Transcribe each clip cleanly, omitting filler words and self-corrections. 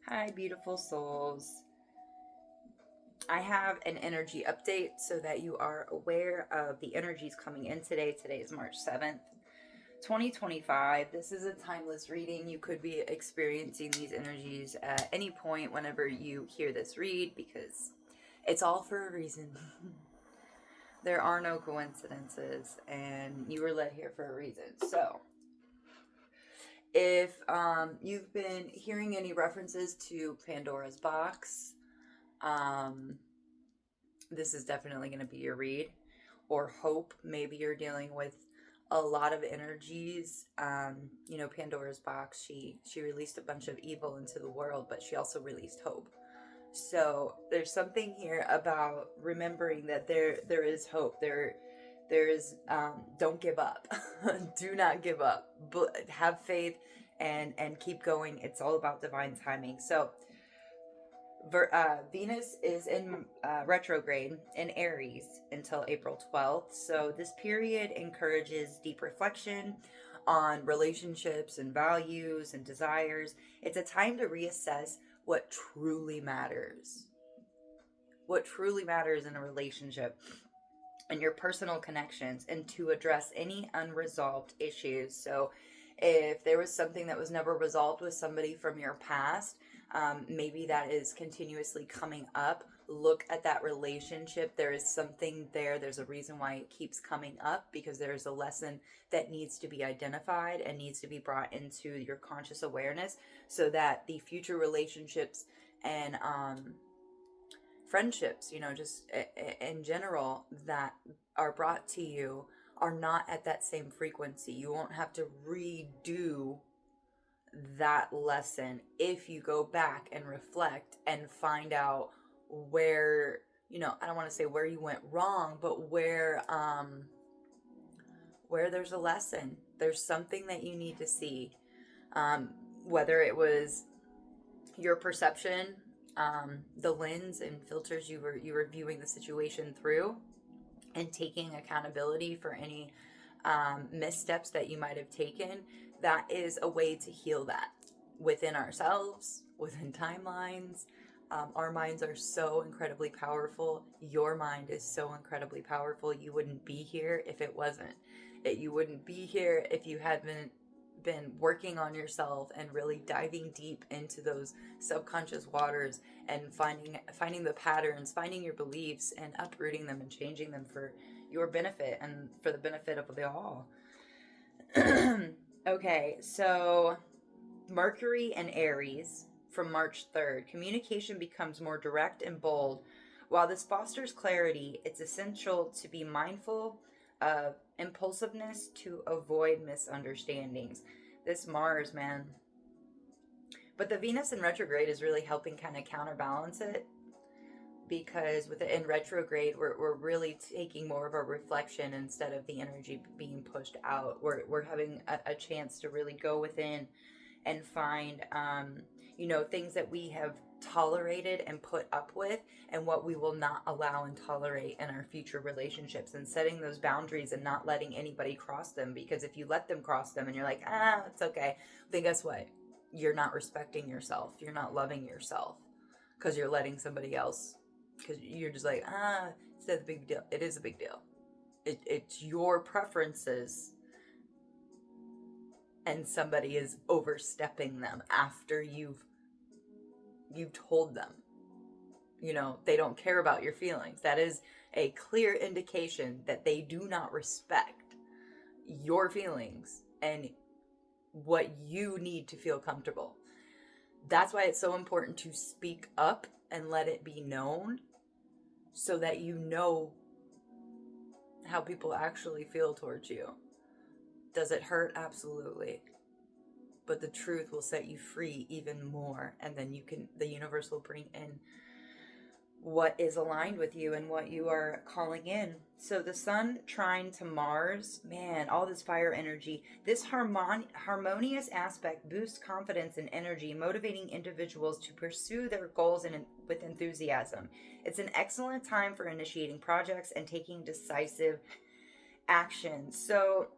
Hi, beautiful souls. I have an energy update so that you are aware of the energies coming in today. Today is March 7th, 2025. This is a timeless reading. You could be experiencing these energies at any point whenever you hear this read because it's all for a reason. There are no coincidences, and you were led here for a reason. So, if you've been hearing any references to Pandora's Box, um, this is definitely going to be your read. Or hope. Maybe you're dealing with a lot of energies. Pandora's box. She released a bunch of evil into the world, but she also released hope. So there's something here about remembering that there is hope. There is don't give up. Do not give up. But have faith and keep going. It's all about divine timing. So Venus is in retrograde in Aries until April 12th. So, this period encourages deep reflection on relationships and values and desires. It's a time to reassess what truly matters. What truly matters in a relationship and your personal connections, and to address any unresolved issues. So, if there was something that was never resolved with somebody from your past, maybe that is continuously coming up. Look at that relationship. There is something there. There's a reason why it keeps coming up because there's a lesson that needs to be identified and needs to be brought into your conscious awareness so that the future relationships and friendships, just in general, that are brought to you are not at that same frequency. You won't have to redo that lesson if you go back and reflect and find out where, I don't want to say where you went wrong, but where there's a lesson. There's something that you need to see. Whether it was your perception, the lens and filters you were viewing the situation through, and taking accountability for any missteps that you might have taken. That is a way to heal that within ourselves, within timelines. Our minds are so incredibly powerful. Your mind is so incredibly powerful. You wouldn't be here if it wasn't. You wouldn't be here if you hadn't been working on yourself and really diving deep into those subconscious waters and finding the patterns, finding your beliefs and uprooting them and changing them for your benefit and for the benefit of the all. Okay, so Mercury and Aries from March 3rd. Communication becomes more direct and bold. While this fosters clarity, it's essential to be mindful of impulsiveness to avoid misunderstandings. This Mars, man. But the Venus in retrograde is really helping kind of counterbalance it because with it in retrograde, we're really taking more of a reflection instead of the energy being pushed out. We're having a chance to really go within and find, things that we have tolerated and put up with and what we will not allow and tolerate in our future relationships, and setting those boundaries and not letting anybody cross them. Because if you let them cross them and you're like, it's okay, then guess what? You're not respecting yourself. You're not loving yourself because you're letting somebody else, because you're just like, it's not a big deal. It is a big deal. It's your preferences, and somebody is overstepping them after you've told them. They don't care about your feelings. That is a clear indication that they do not respect your feelings and what you need to feel comfortable. That's why it's so important to speak up and let it be known so that you know how people actually feel towards you. Does it hurt? Absolutely. But the truth will set you free even more, and then the universe will bring in what is aligned with you and what you are calling in. So the sun trine to Mars, man, all this fire energy, this harmonious aspect boosts confidence and energy, motivating individuals to pursue their goals with enthusiasm. It's an excellent time for initiating projects and taking decisive action. So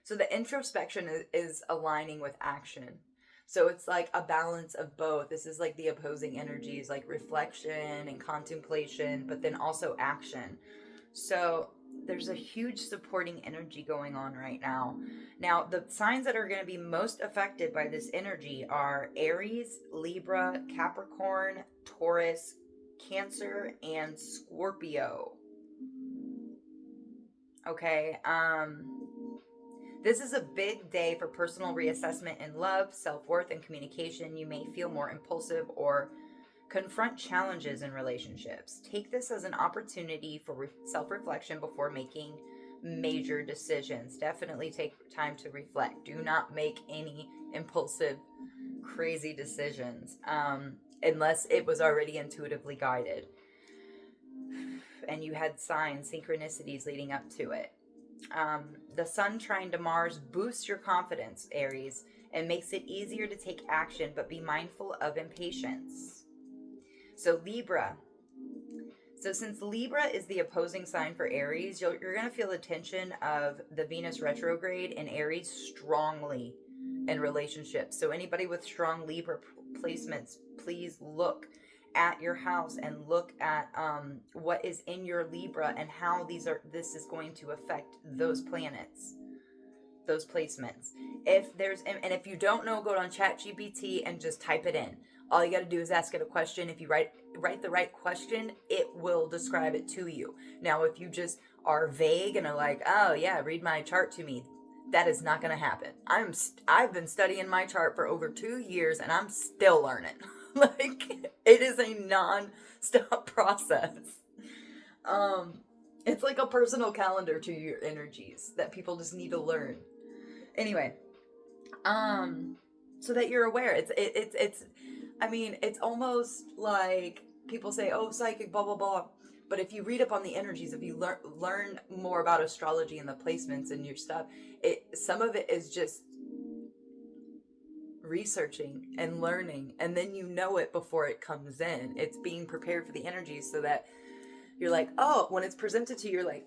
the introspection is aligning with action. So it's like a balance of both. This is like the opposing energies, like reflection and contemplation, but then also action. So there's a huge supporting energy going on right now. Now, the signs that are going to be most affected by this energy are Aries, Libra, Capricorn, Taurus, Cancer, and Scorpio. Okay, this is a big day for personal reassessment in love, self worth, and communication. You may feel more impulsive or confront challenges in relationships. Take this as an opportunity for self reflection before making major decisions. Definitely take time to reflect. Do not make any impulsive, crazy decisions unless it was already intuitively guided and you had signs, synchronicities leading up to it. The sun trine to Mars boosts your confidence, Aries, and makes it easier to take action, but be mindful of impatience. So, Libra. So, since Libra is the opposing sign for Aries, you're going to feel the tension of the Venus retrograde in Aries strongly in relationships. So, anybody with strong Libra placements, please look at your house and look at what is in your Libra and how this is going to affect those planets, those placements. If there's, and if you don't know, go on ChatGPT and just type it in. All you got to do is ask it a question. If you write the right question, it will describe it to you. Now, if you just are vague and are like, oh yeah, read my chart to me, that is not going to happen. I've been studying my chart for over 2 years and I'm still learning. Like, it is a non-stop process. It's like a personal calendar to your energies that people just need to learn. Anyway, so that you're aware. It's I mean, it's almost like people say, "Oh, psychic, blah blah blah." But if you read up on the energies, if you learn more about astrology and the placements and your stuff, some of it is just researching and learning, and then you know it before it comes in. It's being prepared for the energies so that you're like, oh, when it's presented to you, you're like,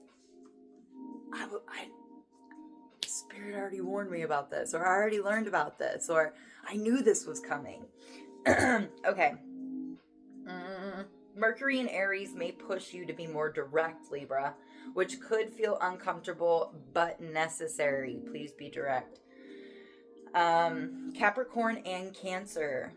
Spirit already warned me about this, or I already learned about this, or I knew this was coming. Okay. Mercury in Aries may push you to be more direct, Libra, which could feel uncomfortable but necessary. Please be direct. Capricorn and Cancer.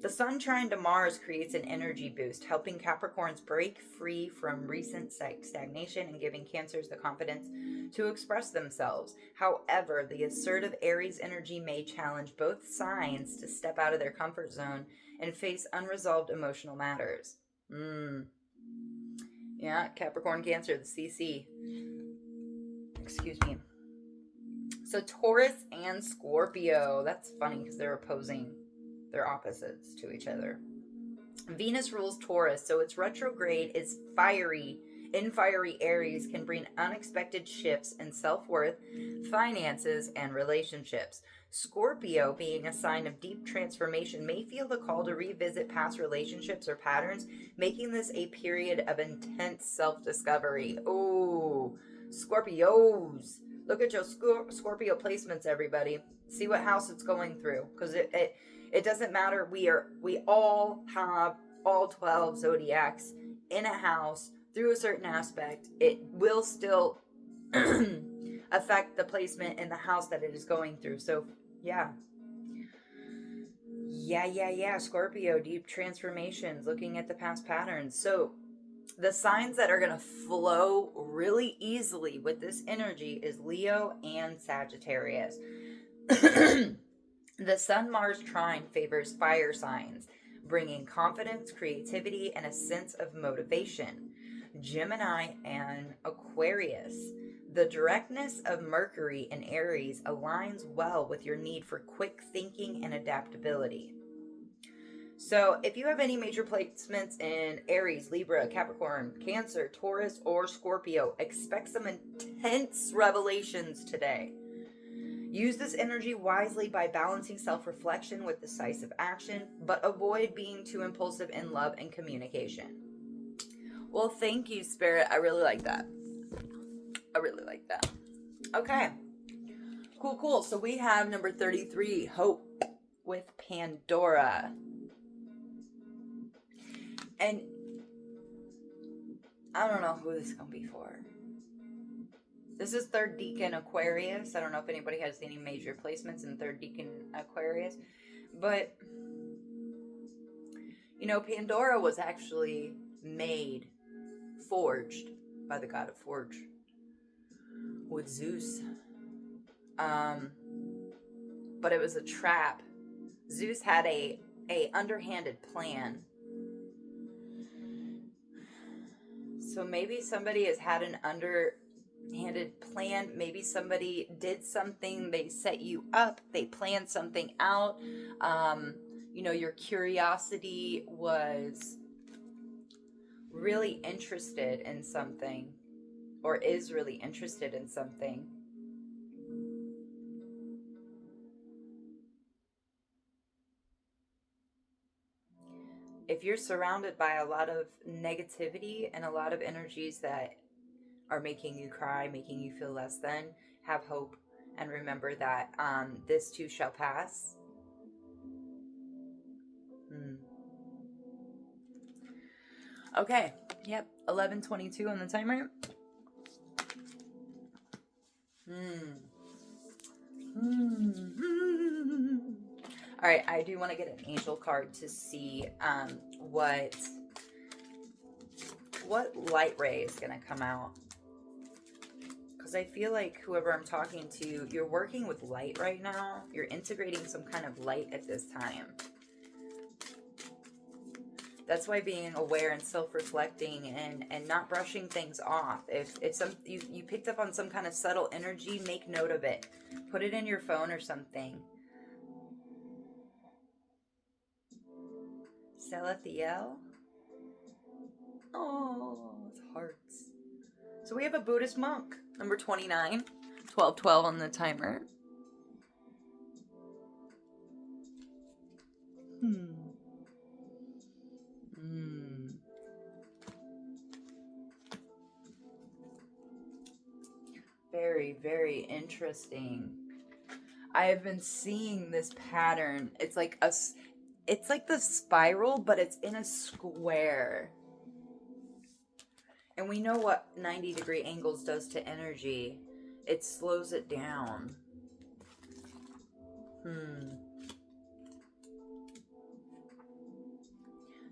The sun trine to Mars creates an energy boost, helping Capricorns break free from recent stagnation and giving Cancers the confidence to express themselves. However, the assertive Aries energy may challenge both signs to step out of their comfort zone and face unresolved emotional matters. Yeah, Capricorn, Cancer, the CC. Excuse me. So Taurus and Scorpio. That's funny because they're opposing. They're opposites to each other. Venus rules Taurus, so its retrograde is fiery. In fiery Aries can bring unexpected shifts in self-worth, finances, and relationships. Scorpio, being a sign of deep transformation, may feel the call to revisit past relationships or patterns, making this a period of intense self-discovery. Oh, Scorpios. Look at your Scorpio placements, everybody. See what house it's going through, because it doesn't matter. We all have all 12 zodiacs in a house through a certain aspect. It will still affect the placement in the house that it is going through. So, yeah. Scorpio, deep transformations, looking at the past patterns. So, the signs that are going to flow really easily with this energy is Leo and Sagittarius. The Sun-Mars trine favors fire signs, bringing confidence, creativity, and a sense of motivation. Gemini and Aquarius. The directness of Mercury in Aries aligns well with your need for quick thinking and adaptability. So, if you have any major placements in Aries, Libra, Capricorn, Cancer, Taurus, or Scorpio, expect some intense revelations today. Use this energy wisely by balancing self-reflection with decisive action, but avoid being too impulsive in love and communication. Well, thank you, Spirit. I really like that. Okay. Cool. So we have number 33, Hope with Pandora. And I don't know who this is going to be for. This is third decan Aquarius. I don't know if anybody has any major placements in third decan Aquarius. But, you know, Pandora was actually forged by the god of Forge with Zeus. But it was a trap. Zeus had a underhanded plan. So maybe somebody has had an underhanded plan. Maybe somebody did something. They set you up. They planned something out. You know, your curiosity was really interested in something, or is really interested in something. If you're surrounded by a lot of negativity and a lot of energies that are making you cry, making you feel less than, have hope and remember that this too shall pass. Okay, yep, 11:22 on the timer. All right, I do want to get an angel card to see what light ray is going to come out. Because I feel like whoever I'm talking to, you're working with light right now. You're integrating some kind of light at this time. That's why being aware and self-reflecting and not brushing things off. If you picked up on some kind of subtle energy, make note of it. Put it in your phone or something. Salathiel. Oh, it's hearts. So we have a Buddhist monk, number 29, 12:12 on the timer. Very, very interesting. I have been seeing this pattern. It's like the spiral, but it's in a square. And we know what 90-degree angles does to energy. It slows it down.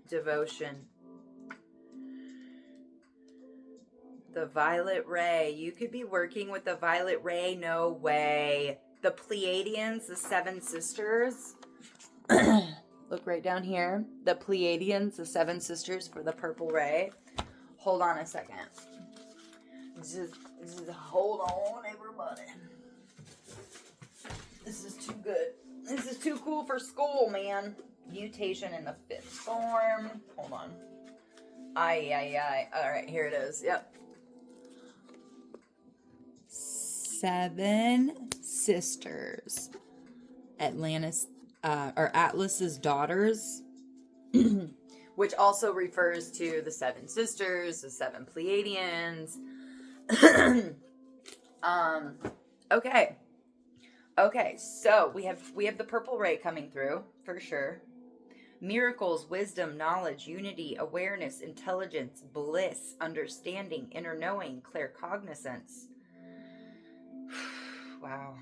Devotion. The violet ray. You could be working with the violet ray. No way. The Pleiadians, the seven sisters. Look right down here. The Pleiadians, the seven sisters for the purple ray. Hold on a second. Just hold on, everybody. This is too good. This is too cool for school, man. Mutation in the fifth form. Hold on. Aye. Alright, here it is. Yep. Seven sisters. Atlas's daughters. Which also refers to the seven sisters, the seven Pleiadians. Okay, so we have the purple ray coming through, for sure. Miracles, wisdom, knowledge, unity, awareness, intelligence, bliss, understanding, inner knowing, claircognizance. Wow.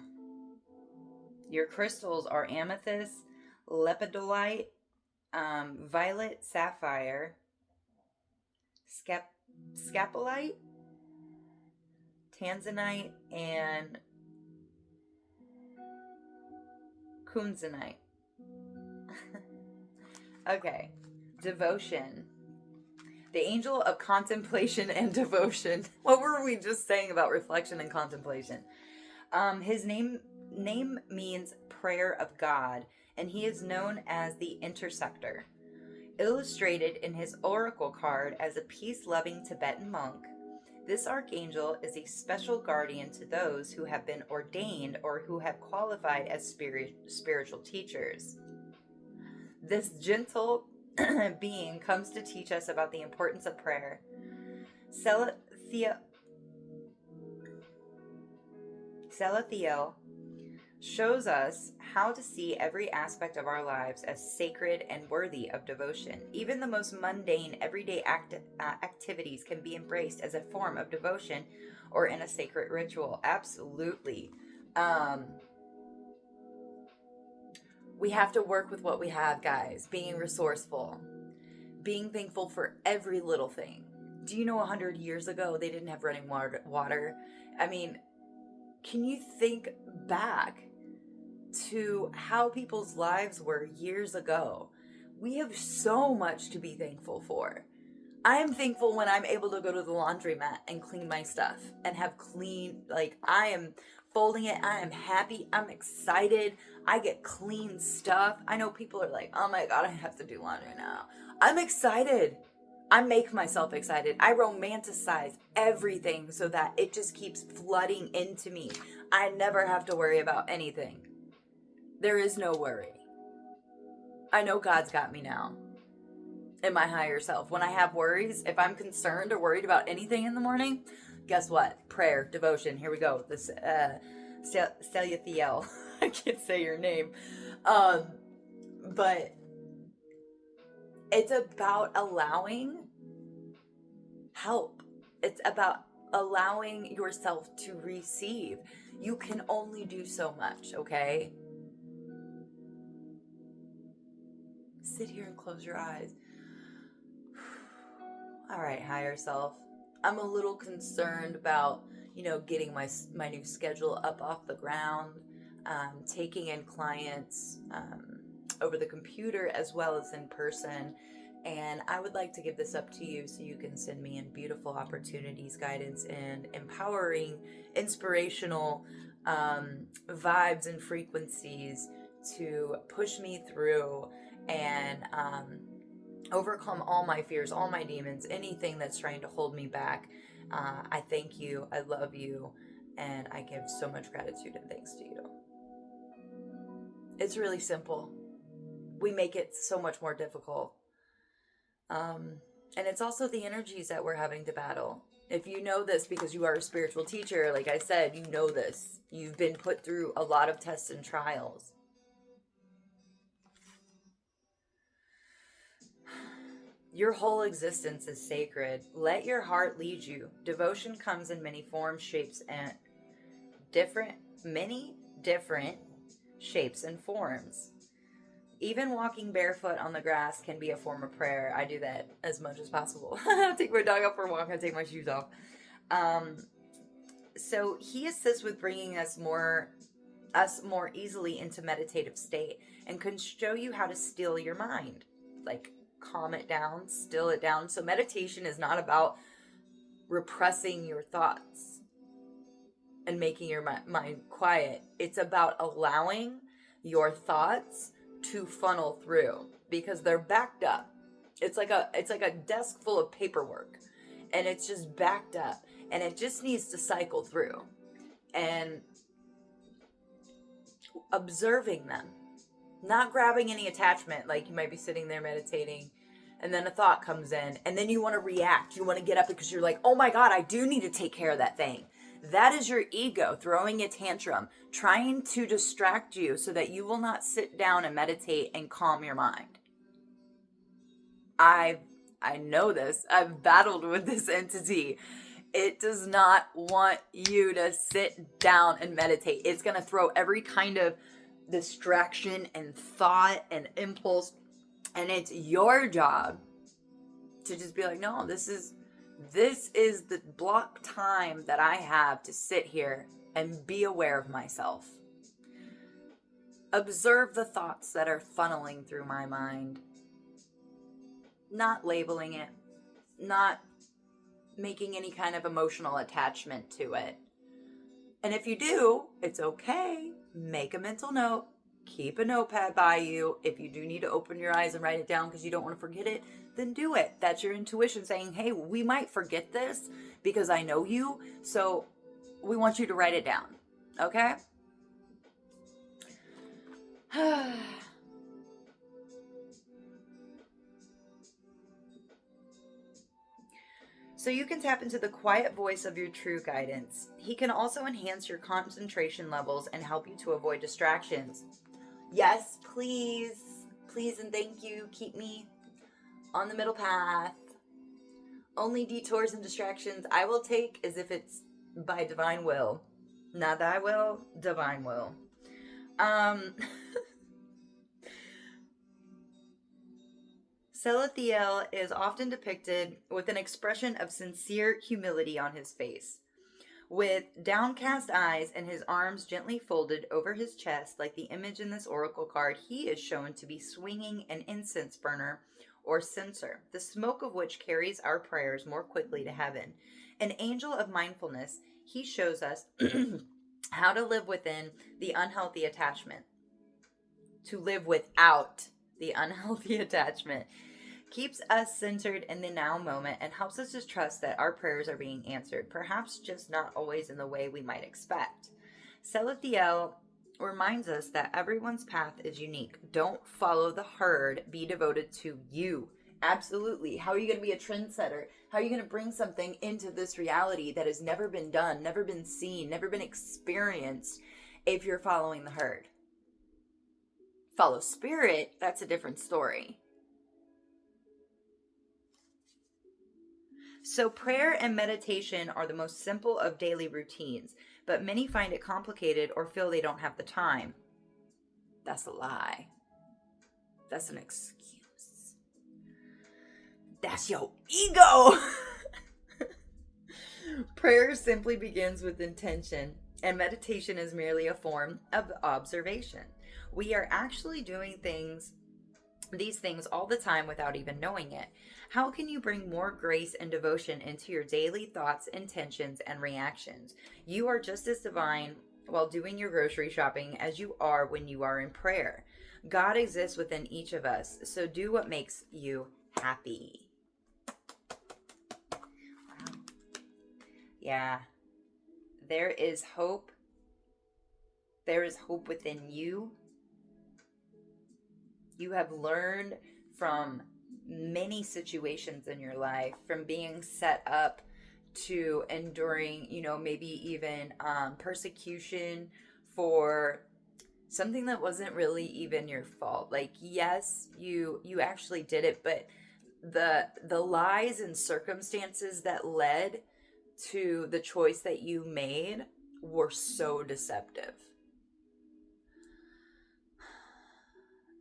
Your crystals are amethyst, lepidolite, violet sapphire, scapolite, tanzanite, and kunzanite. Okay, devotion. The angel of contemplation and devotion. What were we just saying about reflection and contemplation? His name means prayer of God, and he is known as the Intersector. Illustrated in his oracle card as a peace-loving Tibetan monk, this archangel is a special guardian to those who have been ordained or who have qualified as spiritual teachers. This gentle being comes to teach us about the importance of prayer. Salathiel shows us how to see every aspect of our lives as sacred and worthy of devotion. Even the most mundane, everyday activities can be embraced as a form of devotion or in a sacred ritual. Absolutely. Um, we have to work with what we have, guys. Being resourceful, being thankful for every little thing. Do you know 100 years ago they didn't have running water? I mean, can you think back to how people's lives were years ago? We have so much to be thankful for. I am thankful when I'm able to go to the laundromat and clean my stuff and have clean, like, I am folding it. I am happy. I'm excited. I get clean stuff. I know people are like, oh my God, I have to do laundry now. I'm excited. I make myself excited. I romanticize everything so that it just keeps flooding into me. I never have to worry about anything. There is no worry. I know God's got me now. In my higher self. When I have worries, if I'm concerned or worried about anything in the morning, guess what? Prayer, devotion. Here we go. This Celia I can't say your name. But it's about allowing help. It's about allowing yourself to receive. You can only do so much, okay? Sit here and close your eyes. All right, higher self. I'm a little concerned about, getting my new schedule up off the ground, taking in clients over the computer as well as in person. And I would like to give this up to you so you can send me in beautiful opportunities, guidance, and empowering, inspirational vibes and frequencies to push me through and overcome all my fears, all my demons, anything that's trying to hold me back. I thank you. I love you. And I give so much gratitude and thanks to you. It's really simple. We make it so much more difficult. And it's also the energies that we're having to battle. If you know this because you are a spiritual teacher, like I said, you know this. You've been put through a lot of tests and trials. Your whole existence is sacred. Let your heart lead you. Devotion comes in many forms, shapes, and many different shapes and forms. Even walking barefoot on the grass can be a form of prayer. I do that as much as possible. Take my dog out for a walk. I take my shoes off. So he assists with bringing us more easily into meditative state and can show you how to still your mind, like calm it down, still it down. So meditation is not about repressing your thoughts and making your mind quiet. It's about allowing your thoughts to funnel through because they're backed up. It's like a desk full of paperwork and it's just backed up and it just needs to cycle through and observing them, not grabbing any attachment. Like you might be sitting there meditating and then a thought comes in and then you want to react. You want to get up because you're like, oh my God, I do need to take care of that thing. That is your ego throwing a tantrum, trying to distract you so that you will not sit down and meditate and calm your mind. I know this. I've battled with this entity. It does not want you to sit down and meditate. It's going to throw every kind of distraction and thought and impulse. And it's your job to just be like, no, this is the block time that I have to sit here and be aware of myself. Observe the thoughts that are funneling through my mind. Not labeling it. Not making any kind of emotional attachment to it. And if you do, it's okay. Make a mental note. Keep a notepad by you. If you do need to open your eyes and write it down because you don't want to forget it, then do it. That's your intuition saying, hey, we might forget this because I know you, so we want you to write it down. Okay? So you can tap into the quiet voice of your true guidance. He can also enhance your concentration levels and help you to avoid distractions. Yes, please. Please and thank you. Keep me on the middle path. Only detours and distractions I will take as if it's by divine will. Not thy will, divine will. Salathiel is often depicted with an expression of sincere humility on his face. With downcast eyes and his arms gently folded over his chest, like the image in this oracle card, he is shown to be swinging an incense burner or censer, the smoke of which carries our prayers more quickly to heaven. An angel of mindfulness, he shows us how to live within the unhealthy attachment, to live without the unhealthy attachment, keeps us centered in the now moment and helps us to trust that our prayers are being answered, perhaps just not always in the way we might expect. Salathiel reminds us that everyone's path is unique. Don't follow the herd, be devoted to you. Absolutely. How are you going to be a trendsetter? How are you going to bring something into this reality that has never been done, never been seen, never been experienced if you're following the herd? Follow spirit, that's a different story. So prayer and meditation are the most simple of daily routines, but many find it complicated or feel they don't have the time. That's a lie. That's an excuse. That's your ego. Prayer simply begins with intention, and meditation is merely a form of observation. We are actually doing these things all the time without even knowing it. How can you bring more grace and devotion into your daily thoughts, intentions, and reactions? You are just as divine while doing your grocery shopping as you are when you are in prayer. God exists within each of us, so do what makes you happy. Wow. Yeah. There is hope. There is hope within you. You have learned from many situations in your life, from being set up to enduring, maybe even persecution for something that wasn't really even your fault. Like, yes, you actually did it, but the lies and circumstances that led to the choice that you made were so deceptive.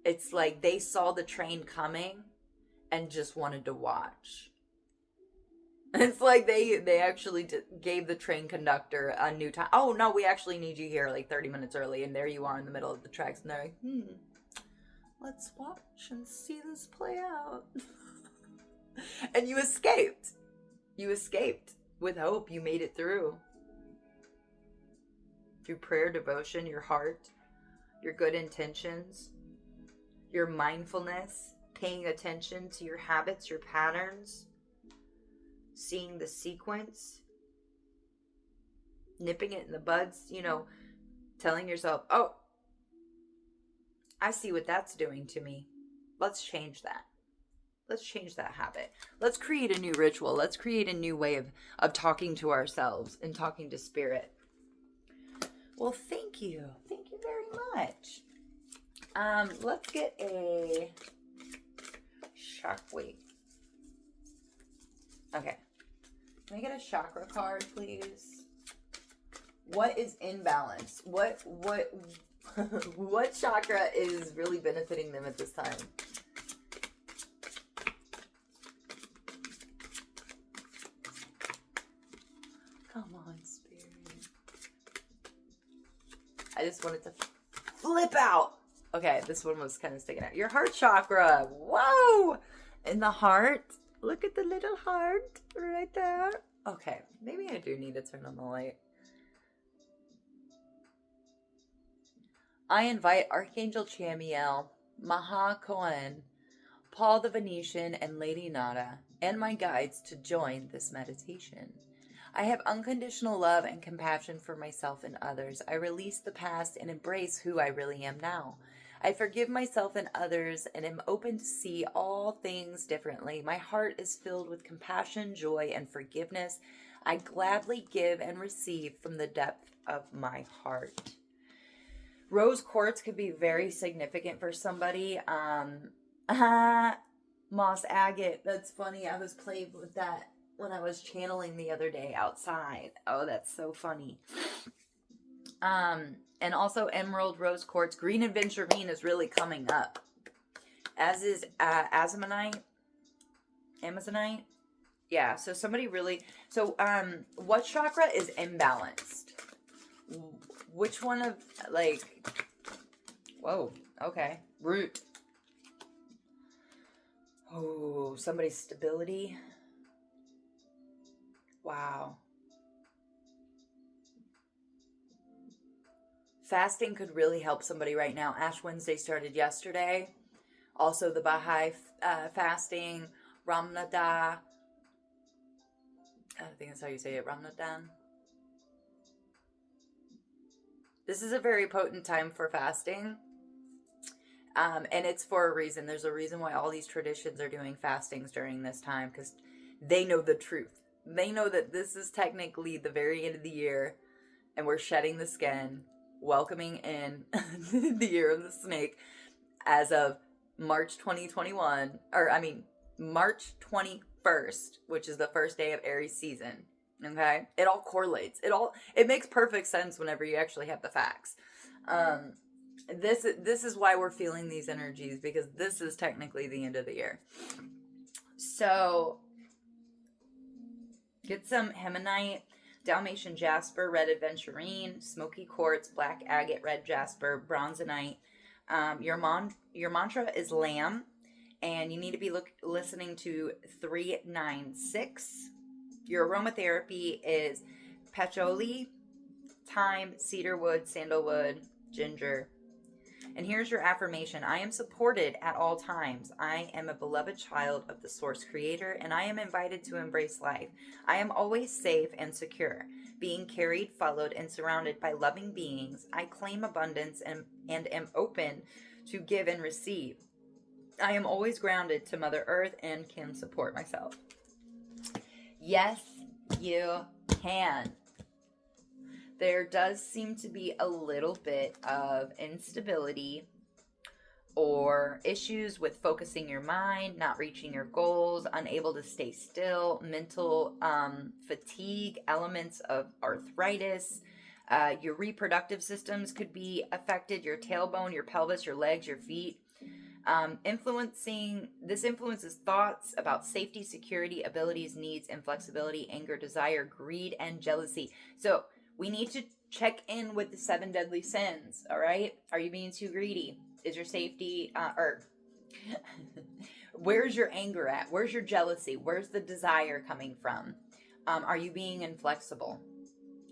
It's like they saw the train coming and just wanted to watch. It's like they actually gave the train conductor a new time. Oh, no, we actually need you here like 30 minutes early. And there you are in the middle of the tracks. And they're like, let's watch and see this play out. And you escaped. You escaped with hope. You made it through. Through prayer, devotion, your heart, your good intentions, your mindfulness, paying attention to your habits, your patterns, seeing the sequence, nipping it in the buds, telling yourself, oh, I see what that's doing to me. Let's change that. Let's change that habit. Let's create a new ritual. Let's create a new way of talking to ourselves and talking to spirit. Well, thank you. Thank you very much. Let's get a shockwave. Okay. Can I get a chakra card, please? What is in balance? What what chakra is really benefiting them at this time? Come on, spirit. I just wanted to flip out. Okay, this one was kind of sticking out. Your heart chakra. Whoa! In the heart. Look at the little heart right there. Okay, maybe I do need to turn on the light. I invite Archangel Chamiel, Maha Kohen, Paul the Venetian, and Lady Nada, and my guides to join this meditation. I have unconditional love and compassion for myself and others. I release the past and embrace who I really am now. I forgive myself and others and am open to see all things differently. My heart is filled with compassion, joy, and forgiveness. I gladly give and receive from the depth of my heart. Rose quartz could be very significant for somebody. Moss agate. That's funny. I was playing with that when I was channeling the other day outside. Oh, that's so funny. And also emerald, rose quartz, green aventurine is really coming up. As is Amazonite. Yeah, so somebody really, so what chakra is imbalanced? Which one of, like, whoa, okay, root. Oh, somebody's stability. Wow. Fasting could really help somebody right now. Ash Wednesday started yesterday. Also the Baha'i fasting, Ramadan. I think that's how you say it, Ramadan. This is a very potent time for fasting. And it's for a reason. There's a reason why all these traditions are doing fastings during this time, because they know the truth. They know that this is technically the very end of the year, and we're shedding the skin, welcoming in the year of the snake as of March 2021, March 21st, which is the first day of Aries season. Okay? It all correlates. It makes perfect sense whenever you actually have the facts. This is why we're feeling these energies, because this is technically the end of the year. So get some hemonite, Dalmatian jasper, red aventurine, smoky quartz, black agate, red jasper, bronzonite. Your mantra is Lamb, and you need to be listening to 396. Your aromatherapy is patchouli, thyme, cedarwood, sandalwood, ginger. And here's your affirmation. I am supported at all times. I am a beloved child of the Source Creator, and I am invited to embrace life. I am always safe and secure, being carried, followed, and surrounded by loving beings. I claim abundance and am open to give and receive. I am always grounded to Mother Earth and can support myself. Yes, you can. There does seem to be a little bit of instability or issues with focusing your mind, not reaching your goals, unable to stay still, mental fatigue, elements of arthritis. Your reproductive systems could be affected, your tailbone, your pelvis, your legs, your feet. This influences thoughts about safety, security, abilities, needs, and flexibility, anger, desire, greed, and jealousy. So we need to check in with the 7 deadly sins, all right? Are you being too greedy? Is your safety, where's your anger at? Where's your jealousy? Where's the desire coming from? Are you being inflexible?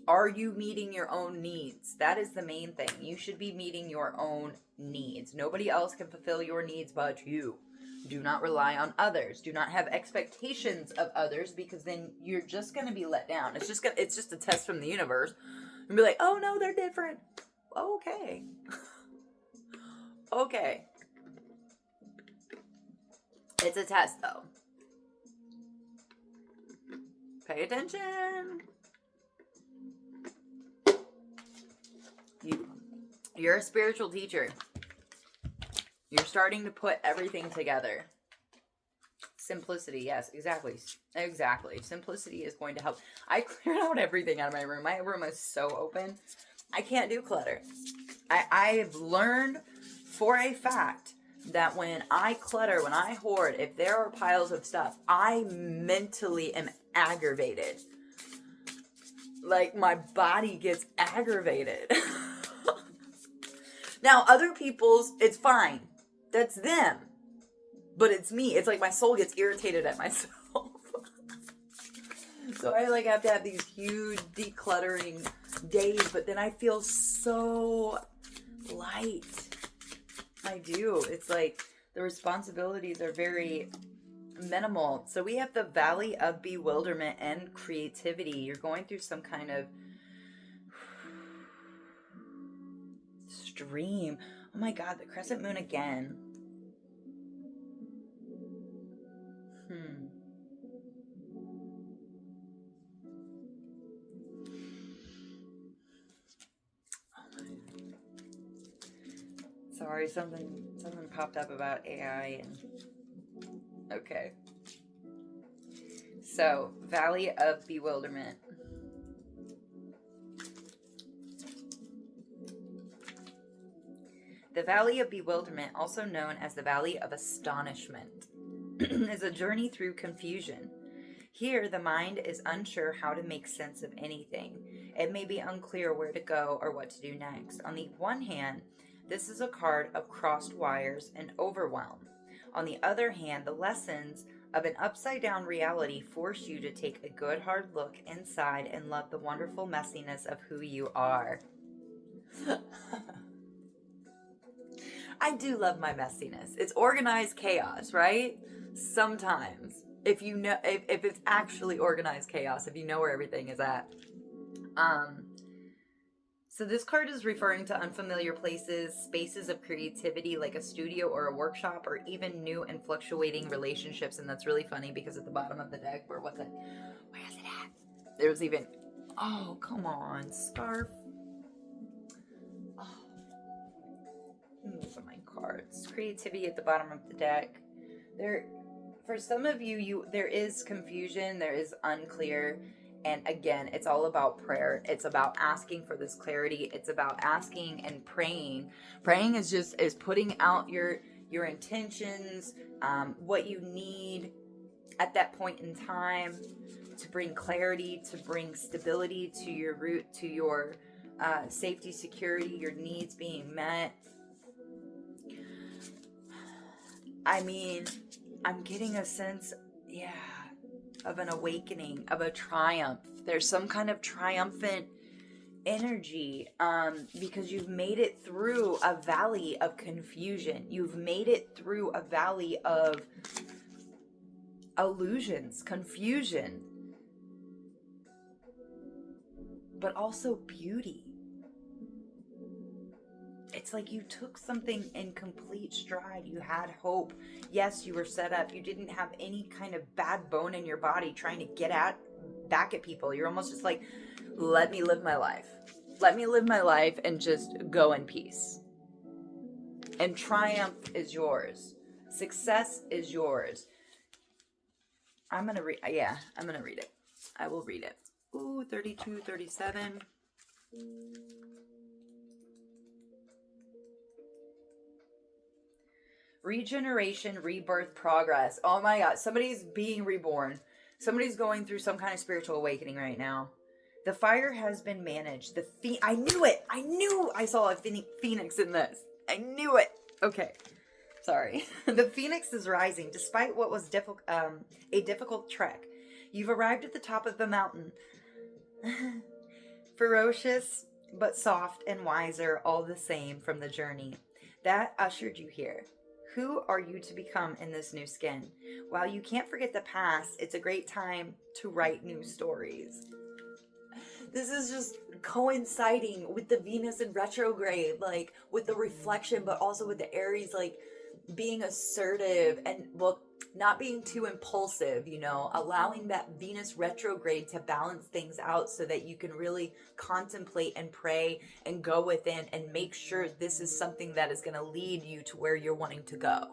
Are you meeting your own needs? That is the main thing. You should be meeting your own needs. Nobody else can fulfill your needs but you. Do not rely on others. Do not have expectations of others, because then you're just going to be let down. It's just a test from the universe. And be like, oh no, they're different. Okay. Okay. It's a test though. Pay attention. You're a spiritual teacher. You're starting to put everything together. Simplicity, yes, exactly. Simplicity is going to help. I cleared out everything out of my room. My room is so open. I can't do clutter. I've learned for a fact that when I clutter, when I hoard, if there are piles of stuff, I mentally am aggravated. Like, my body gets aggravated. Now, other people's, it's fine. That's them. But it's me. It's like my soul gets irritated at myself. So I have to have these huge decluttering days, but then I feel so light. I do. It's like the responsibilities are very minimal. So we have the Valley of Bewilderment and Creativity. You're going through some kind of stream. Oh my God, the crescent moon again. Sorry, something popped up about AI and okay. So, Valley of Bewilderment. The Valley of Bewilderment, also known as the Valley of Astonishment, is a journey through confusion. Here, the mind is unsure how to make sense of anything. It may be unclear where to go or what to do next. On the one hand, this is a card of crossed wires and overwhelm. On the other hand, the lessons of an upside down reality force you to take a good hard look inside and love the wonderful messiness of who you are. I do love my messiness. It's organized chaos, right? Sometimes. If you know, if it's actually organized chaos, if you know where everything is at. So this card is referring to unfamiliar places, spaces of creativity like a studio or a workshop, or even new and fluctuating relationships. And that's really funny because at the bottom of the deck, where is it at? There was even, oh, come on, scarf. Oh. Move my cards. Creativity at the bottom of the deck. For some of you, there is confusion, there is unclear. And again, it's all about prayer. It's about asking for this clarity. It's about asking and praying. Praying is putting out your intentions, what you need at that point in time to bring clarity, to bring stability to your root, to your safety, security, your needs being met. I mean, I'm getting a sense, of an awakening, of a triumph. There's some kind of triumphant energy because you've made it through a valley of confusion. You've made it through a valley of illusions, confusion, but also beauty. It's like you took something in complete stride. You had hope. Yes, you were set up. You didn't have any kind of bad bone in your body trying to get back at people. You're almost just like, let me live my life. Let me live my life and just go in peace. And triumph is yours. Success is yours. I'm going to read it. I will read it. Ooh, 32, 37. Regeneration, rebirth, progress. Oh my God. Somebody's being reborn. Somebody's going through some kind of spiritual awakening right now. The fire has been managed. I knew it. I knew I saw a phoenix in this. I knew it. Okay. Sorry. The phoenix is rising despite what was a difficult trek. You've arrived at the top of the mountain. Ferocious, but soft and wiser all the same from the journey. That ushered you here. Who are you to become in this new skin? While you can't forget the past, it's a great time to write new stories. This is just coinciding with the Venus in retrograde, like with the reflection, but also with the Aries, like being assertive and not being too impulsive, allowing that Venus retrograde to balance things out so that you can really contemplate and pray and go within and make sure this is something that is going to lead you to where you're wanting to go.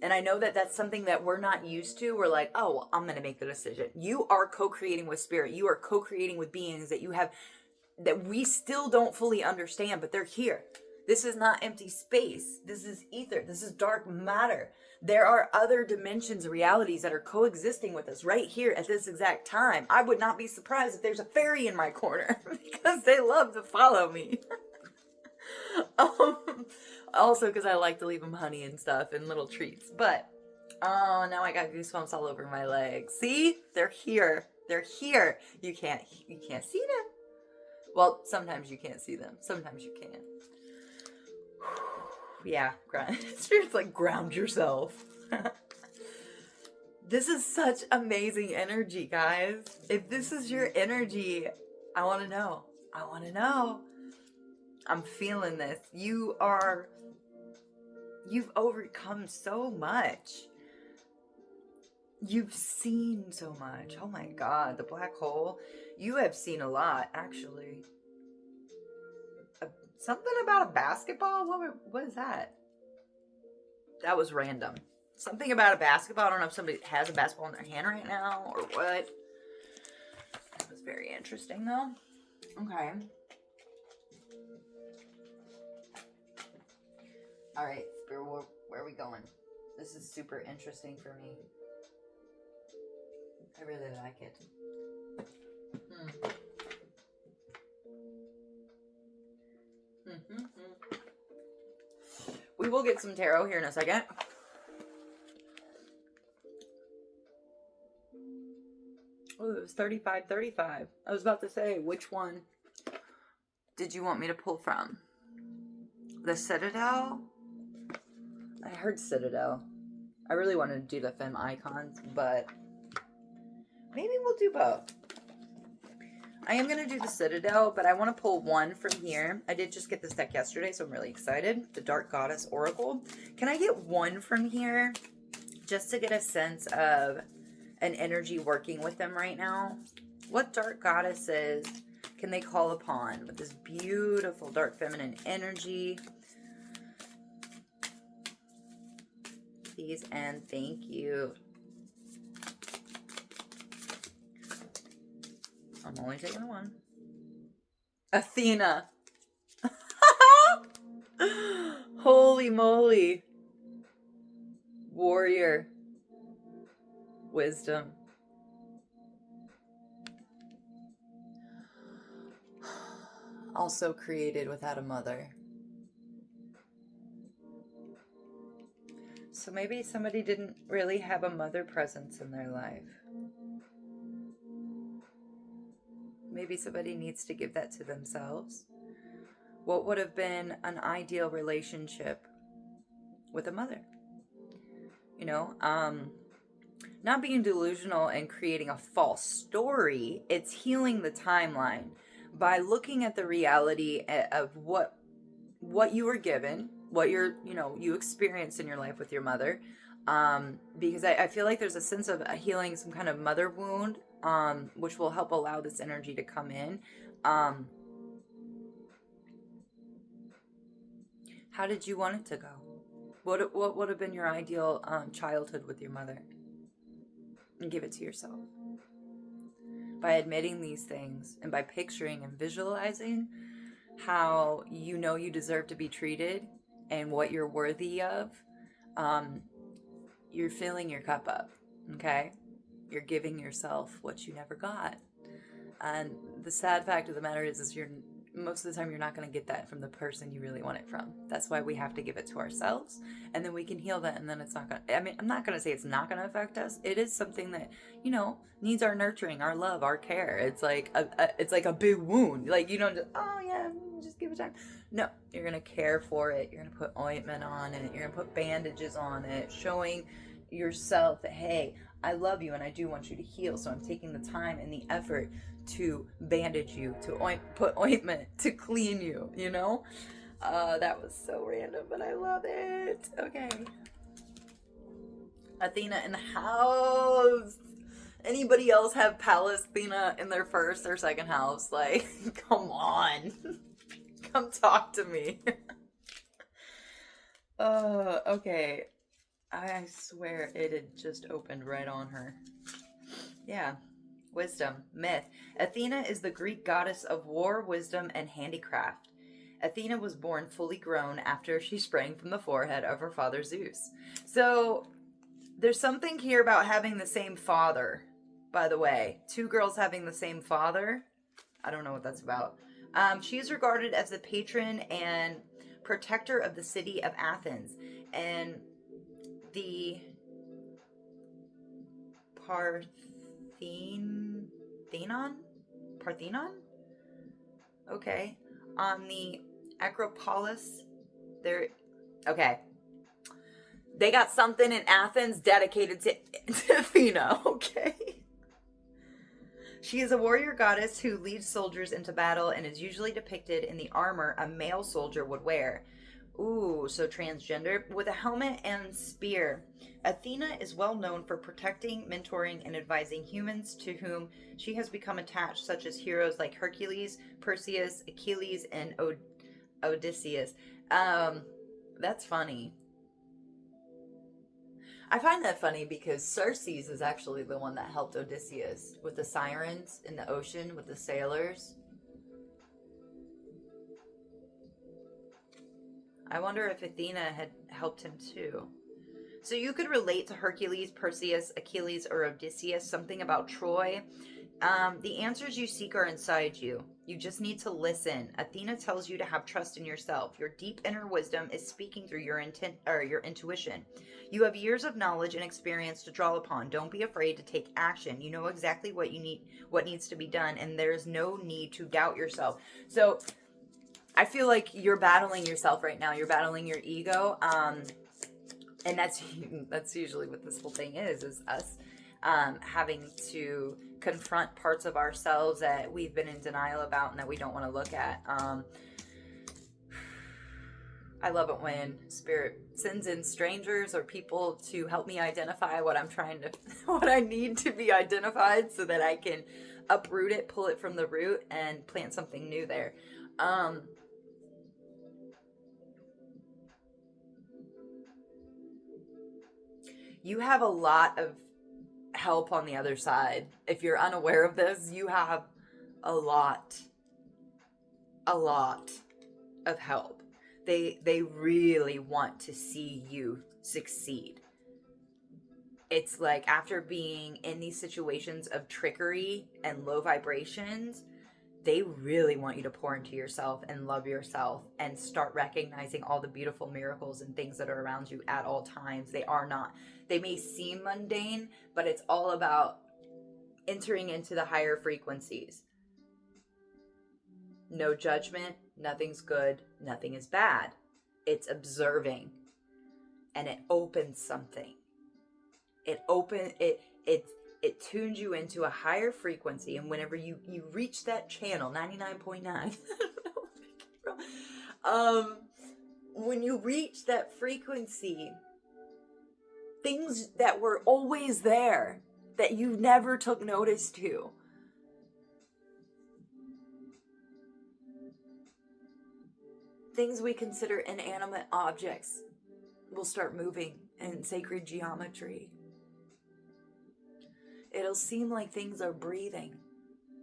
And I know that that's something that we're not used to. We're like, oh, well, I'm going to make the decision. You are co-creating with spirit. You are co-creating with beings that we still don't fully understand, but they're here. This is not empty space. This is ether. This is dark matter. There are other dimensions, realities that are coexisting with us right here at this exact time. I would not be surprised if there's a fairy in my corner because they love to follow me. Also because I like to leave them honey and stuff and little treats. But, oh, now I got goosebumps all over my legs. See? They're here. They're here. You can't see them. Well, sometimes you can't see them. Sometimes you can. Yeah, Spirit's like, ground yourself. This is such amazing energy, guys. If this is your energy, I want to know. I'm feeling this. You've overcome so much. You've seen so much. Oh my God, the black hole. You have seen a lot, actually. Something about a basketball? What is that? That was random. Something about a basketball. I don't know if somebody has a basketball in their hand right now or what. That was very interesting, though. Okay. All right, Spirit, where are we going? This is super interesting for me. I really like it. We will get some tarot here in a second. Oh, it was 35. I was about to say, which one did you want me to pull from? The Citadel? I heard Citadel. I really wanted to do the Femme Icons, but maybe we'll do both. I am going to do the Citadel, but I want to pull one from here. I did just get this deck yesterday, so I'm really excited. The Dark Goddess Oracle. Can I get one from here just to get a sense of an energy working with them right now? What dark goddesses can they call upon with this beautiful dark feminine energy? Please and thank you. I'm only taking one. Athena. Holy moly. Warrior. Wisdom. Also created without a mother. So maybe somebody didn't really have a mother presence in their life. Maybe somebody needs to give that to themselves. What would have been an ideal relationship with a mother? You know, not being delusional and creating a false story. It's healing the timeline by looking at the reality of what you were given, what you experienced in your life with your mother. Because I feel like there's a sense of healing some kind of mother wound, which will help allow this energy to come in. How did you want it to go? What would have been your ideal childhood with your mother? And give it to yourself. By admitting these things and by picturing and visualizing how you know you deserve to be treated and what you're worthy of, you're filling your cup up, okay? You're giving yourself what you never got. And the sad fact of the matter is you're most of the time you're not going to get that from the person you really want it from. That's why we have to give it to ourselves, and then we can heal that, and then it's not going to, I mean, I'm not going to say it's not going to affect us. It is something that, needs our nurturing, our love, our care. It's like it's like a big wound. Like, you don't just, oh yeah, just give it time. No, you're going to care for it. You're going to put ointment on it. You're going to put bandages on it, showing yourself that, hey, I love you and I do want you to heal. So I'm taking the time and the effort to bandage you, to put ointment, to clean you, that was so random, but I love it. Okay. Athena in the house. Anybody else have Palestina in their first or second house? Like, come on. Come talk to me. Okay. I swear it had just opened right on her. Yeah. Wisdom. Myth. Athena is the Greek goddess of war, wisdom, and handicraft. Athena was born fully grown after she sprang from the forehead of her father Zeus. So, there's something here about having the same father, by the way. Two girls having the same father. I don't know what that's about. She is regarded as the patron and protector of the city of Athens. And the Parthenon? Okay. On the Acropolis, there. Okay. They got something in Athens dedicated to Athena, okay? She is a warrior goddess who leads soldiers into battle and is usually depicted in the armor a male soldier would wear. Ooh, so transgender. With a helmet and spear. Athena is well known for protecting, mentoring, and advising humans to whom she has become attached, such as heroes like Hercules, Perseus, Achilles, and Odysseus. That's funny. I find that funny because Circes is actually the one that helped Odysseus with the sirens in the ocean with the sailors. I wonder if Athena had helped him too. So you could relate to Hercules, Perseus, Achilles, or Odysseus, something about Troy. The answers you seek are inside you. You just need to listen. Athena tells you to have trust in yourself. Your deep inner wisdom is speaking through your intent or your intuition. You have years of knowledge and experience to draw upon. Don't be afraid to take action. You know exactly what you need, what needs to be done, and there's no need to doubt yourself. So I feel like you're battling yourself right now. You're battling your ego. And that's usually what this whole thing is us having to confront parts of ourselves that we've been in denial about and that we don't want to look at. I love it when spirit sends in strangers or people to help me identify what I'm trying to, what I need to be identified so that I can uproot it, pull it from the root, and plant something new there. You have a lot of help on the other side. If you're unaware of this, you have a lot of help. They really want to see you succeed. It's like after being in these situations of trickery and low vibrations, they really want you to pour into yourself and love yourself and start recognizing all the beautiful miracles and things that are around you at all times. They may seem mundane, but it's all about entering into the higher frequencies. No judgment, nothing's good, nothing is bad. It's observing, and it opens something. It tunes you into a higher frequency, and whenever you reach that channel, 99.9, when you reach that frequency, things that were always there that you never took notice to, things we consider inanimate objects, will start moving in sacred geometry. It'll seem like things are breathing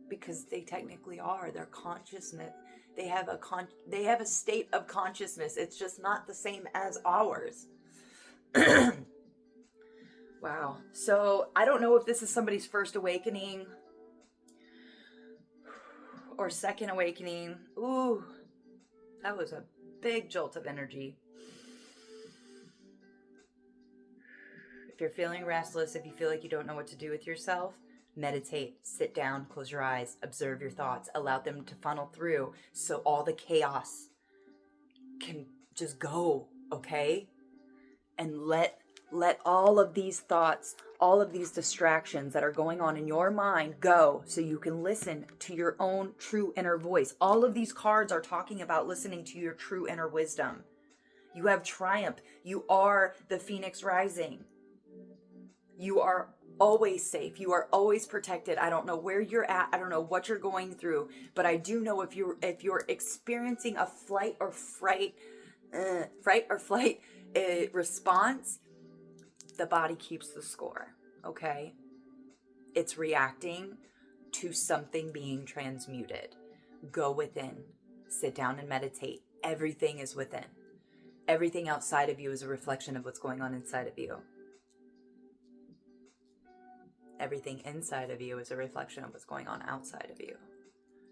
because they technically are. Their consciousness, they have a state of consciousness. It's just not the same as ours. Wow. So I don't know if this is somebody's first awakening or second awakening. Ooh, that was a big jolt of energy. If you're feeling restless, if you feel like you don't know what to do with yourself, meditate, sit down, close your eyes, observe your thoughts, allow them to funnel through so all the chaos can just go, okay? And let all of these thoughts, all of these distractions that are going on in your mind go so you can listen to your own true inner voice. All of these cards are talking about listening to your true inner wisdom. You have triumph. You are the Phoenix rising. You are always safe. You are always protected. I don't know where you're at. I don't know what you're going through, but I do know if you're experiencing a flight or flight response, the body keeps the score. Okay, it's reacting to something being transmuted. Go within. Sit down and meditate. Everything is within. Everything outside of you is a reflection of what's going on inside of you. Everything inside of you is a reflection of what's going on outside of you.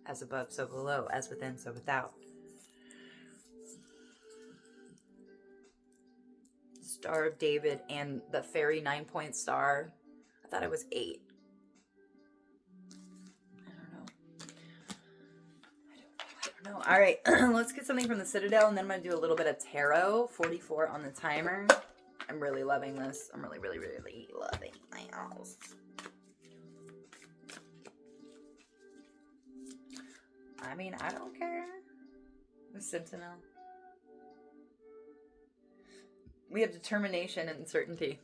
As above, so below. As within, so without. Star of David and the fairy 9-point star. I thought it was 8. I don't know. All right, let's get something from the Citadel, and then I'm going to do a little bit of tarot. 44 on the timer. I'm really loving this. I'm really, really, really loving my house. I mean, I don't care. The Sentinel. We have determination and certainty.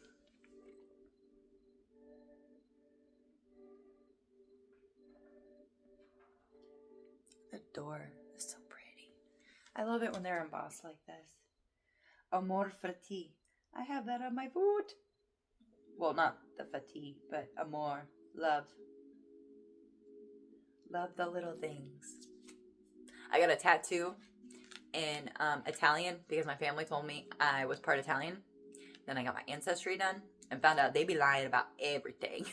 The door is so pretty. I love it when they're embossed like this. Amor fati. I have that on my boot. Well, not the fati, but amor. Love. Love the little things. I got a tattoo in Italian because my family told me I was part Italian. Then I got my ancestry done and found out they be lying about everything.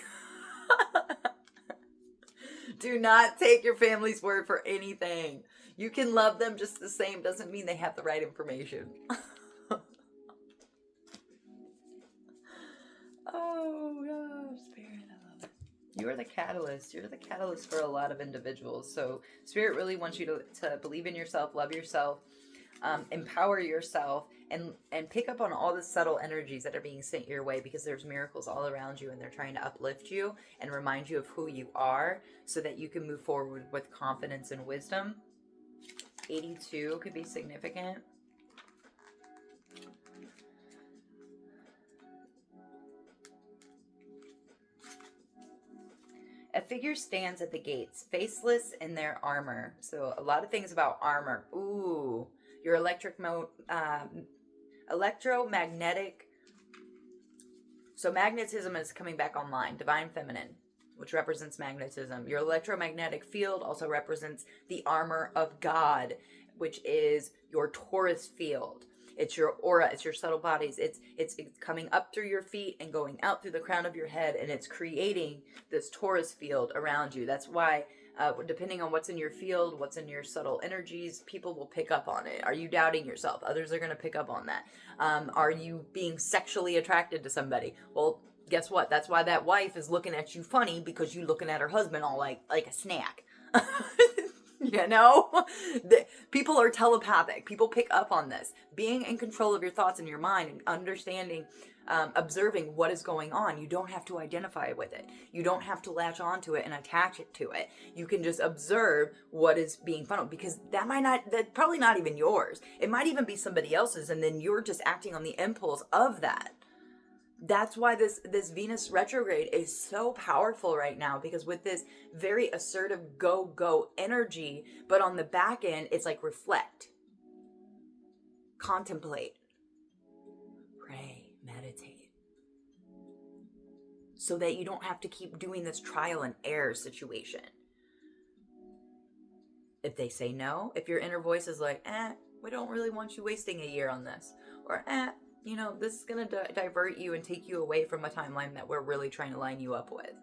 Do not take your family's word for anything. You can love them just the same. Doesn't mean they have the right information. Oh gosh, Spirit, I love it. You are the catalyst. You're the catalyst for a lot of individuals. So Spirit really wants you to believe in yourself, love yourself, empower yourself, and pick up on all the subtle energies that are being sent your way, because there's miracles all around you and they're trying to uplift you and remind you of who you are so that you can move forward with confidence and wisdom. 82 could be significant. A figure stands at the gates, faceless in their armor. So a lot of things about armor. Ooh, your electromagnetic. So magnetism is coming back online. Divine feminine, which represents magnetism. Your electromagnetic field also represents the armor of God, which is your Taurus field. It's your aura, it's your subtle bodies. It's coming up through your feet and going out through the crown of your head, and it's creating this Taurus field around you. That's why, depending on what's in your field, what's in your subtle energies, people will pick up on it. Are you doubting yourself? Others are going to pick up on that. Are you being sexually attracted to somebody? Well, guess what? That's why that wife is looking at you funny, because you looking at her husband all like a snack. You know, people are telepathic. People pick up on this. Being in control of your thoughts and your mind and understanding, observing what is going on. You don't have to identify with it. You don't have to latch onto it and attach it to it. You can just observe what is being funneled, because that's probably not even yours. It might even be somebody else's, and then you're just acting on the impulse of that. That's why this Venus retrograde is so powerful right now, because with this very assertive go energy, but on the back end, it's like reflect, contemplate, pray, meditate, so that you don't have to keep doing this trial and error situation. If they say no, if your inner voice is like, we don't really want you wasting a year on this, or this is going to divert you and take you away from a timeline that we're really trying to line you up with.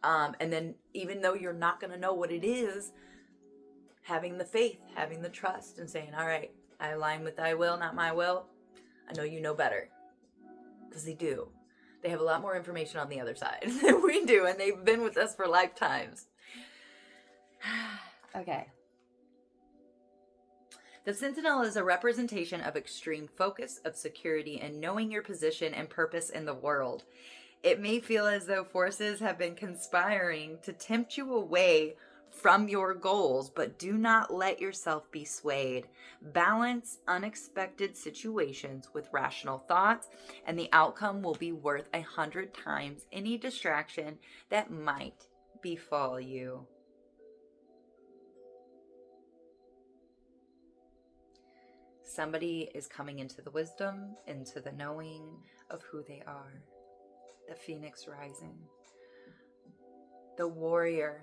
And then even though you're not going to know what it is, having the faith, having the trust, and saying, all right, I align with thy will, not my will. I know you know better. Because they do. They have a lot more information on the other side than we do, and they've been with us for lifetimes. Okay. The Sentinel is a representation of extreme focus, of security, and knowing your position and purpose in the world. It may feel as though forces have been conspiring to tempt you away from your goals, but do not let yourself be swayed. Balance unexpected situations with rational thoughts, and the outcome will be worth 100 times any distraction that might befall you. Somebody is coming into the wisdom, into the knowing of who they are. The Phoenix rising. The warrior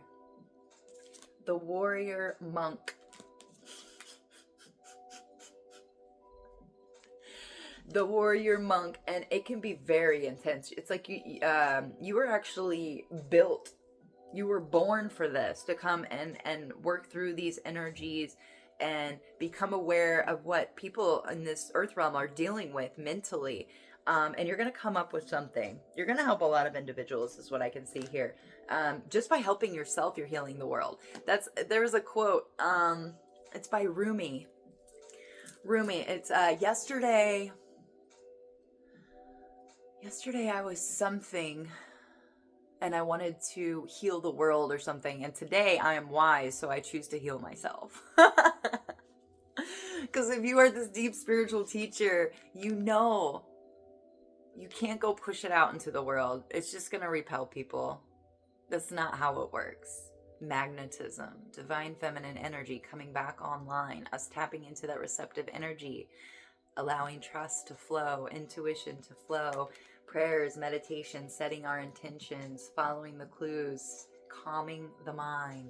monk. The warrior monk, and it can be very intense. It's like you were actually built. You were born for this, to come and work through these energies and become aware of what people in this earth realm are dealing with mentally. And you're going to come up with something. You're going to help a lot of individuals, is what I can see here. Just by helping yourself, you're healing the world. There's a quote. It's by Rumi. It's yesterday I was something. and I wanted to heal the world or something. And today I am wise, so I choose to heal myself. Because if you are this deep spiritual teacher, you know you can't go push it out into the world. It's just going to repel people. That's not how it works. Magnetism, divine feminine energy coming back online, us tapping into that receptive energy, allowing trust to flow, intuition to flow, prayers, meditation, setting our intentions, following the clues, calming the mind.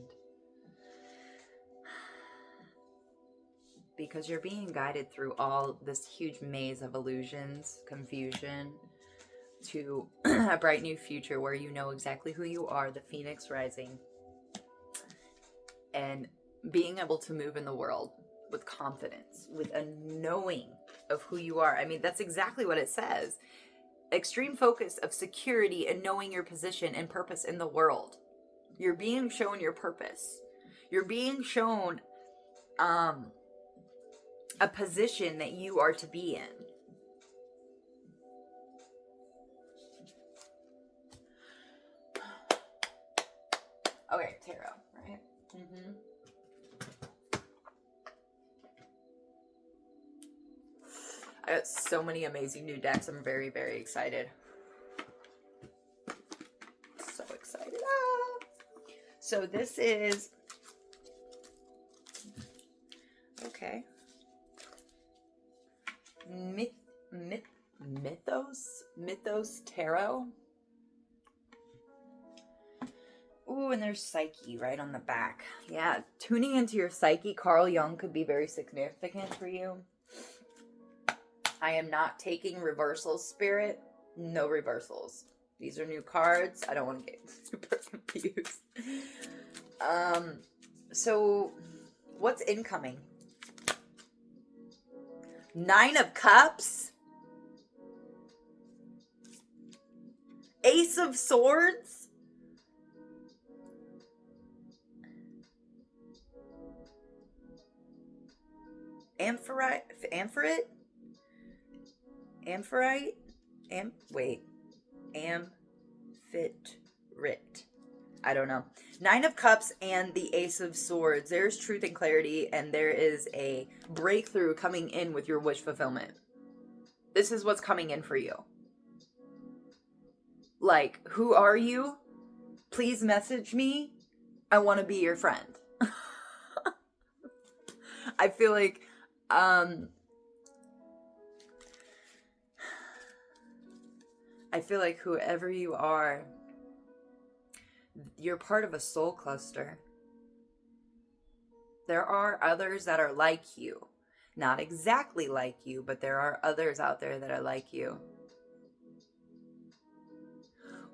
Because you're being guided through all this huge maze of illusions, confusion, to a bright new future where you know exactly who you are, the phoenix rising, and being able to move in the world with confidence, with a knowing of who you are. I mean, that's exactly what it says. Extreme focus of security and knowing your position and purpose in the world. You're being shown your purpose. You're being shown a position that you are to be in. Okay, tarot, right? Mm-hmm. I got so many amazing new decks. I'm very, very excited. So excited. Ah! So this is... Okay. Mythos Tarot. Ooh, and there's Psyche right on the back. Yeah, tuning into your psyche, Carl Jung, could be very significant for you. I am not taking reversals, Spirit. No reversals. These are new cards. I don't want to get super confused. So what's incoming? 9 of Cups? Ace of Swords? Amphorite? Amphit. I don't know. 9 of Cups and the Ace of Swords. There's truth and clarity, and there is a breakthrough coming in with your wish fulfillment. This is what's coming in for you. Like, who are you? Please message me. I want to be your friend. I feel like, whoever you are, you're part of a soul cluster. There are others that are like you. Not exactly like you, but there are others out there that are like you.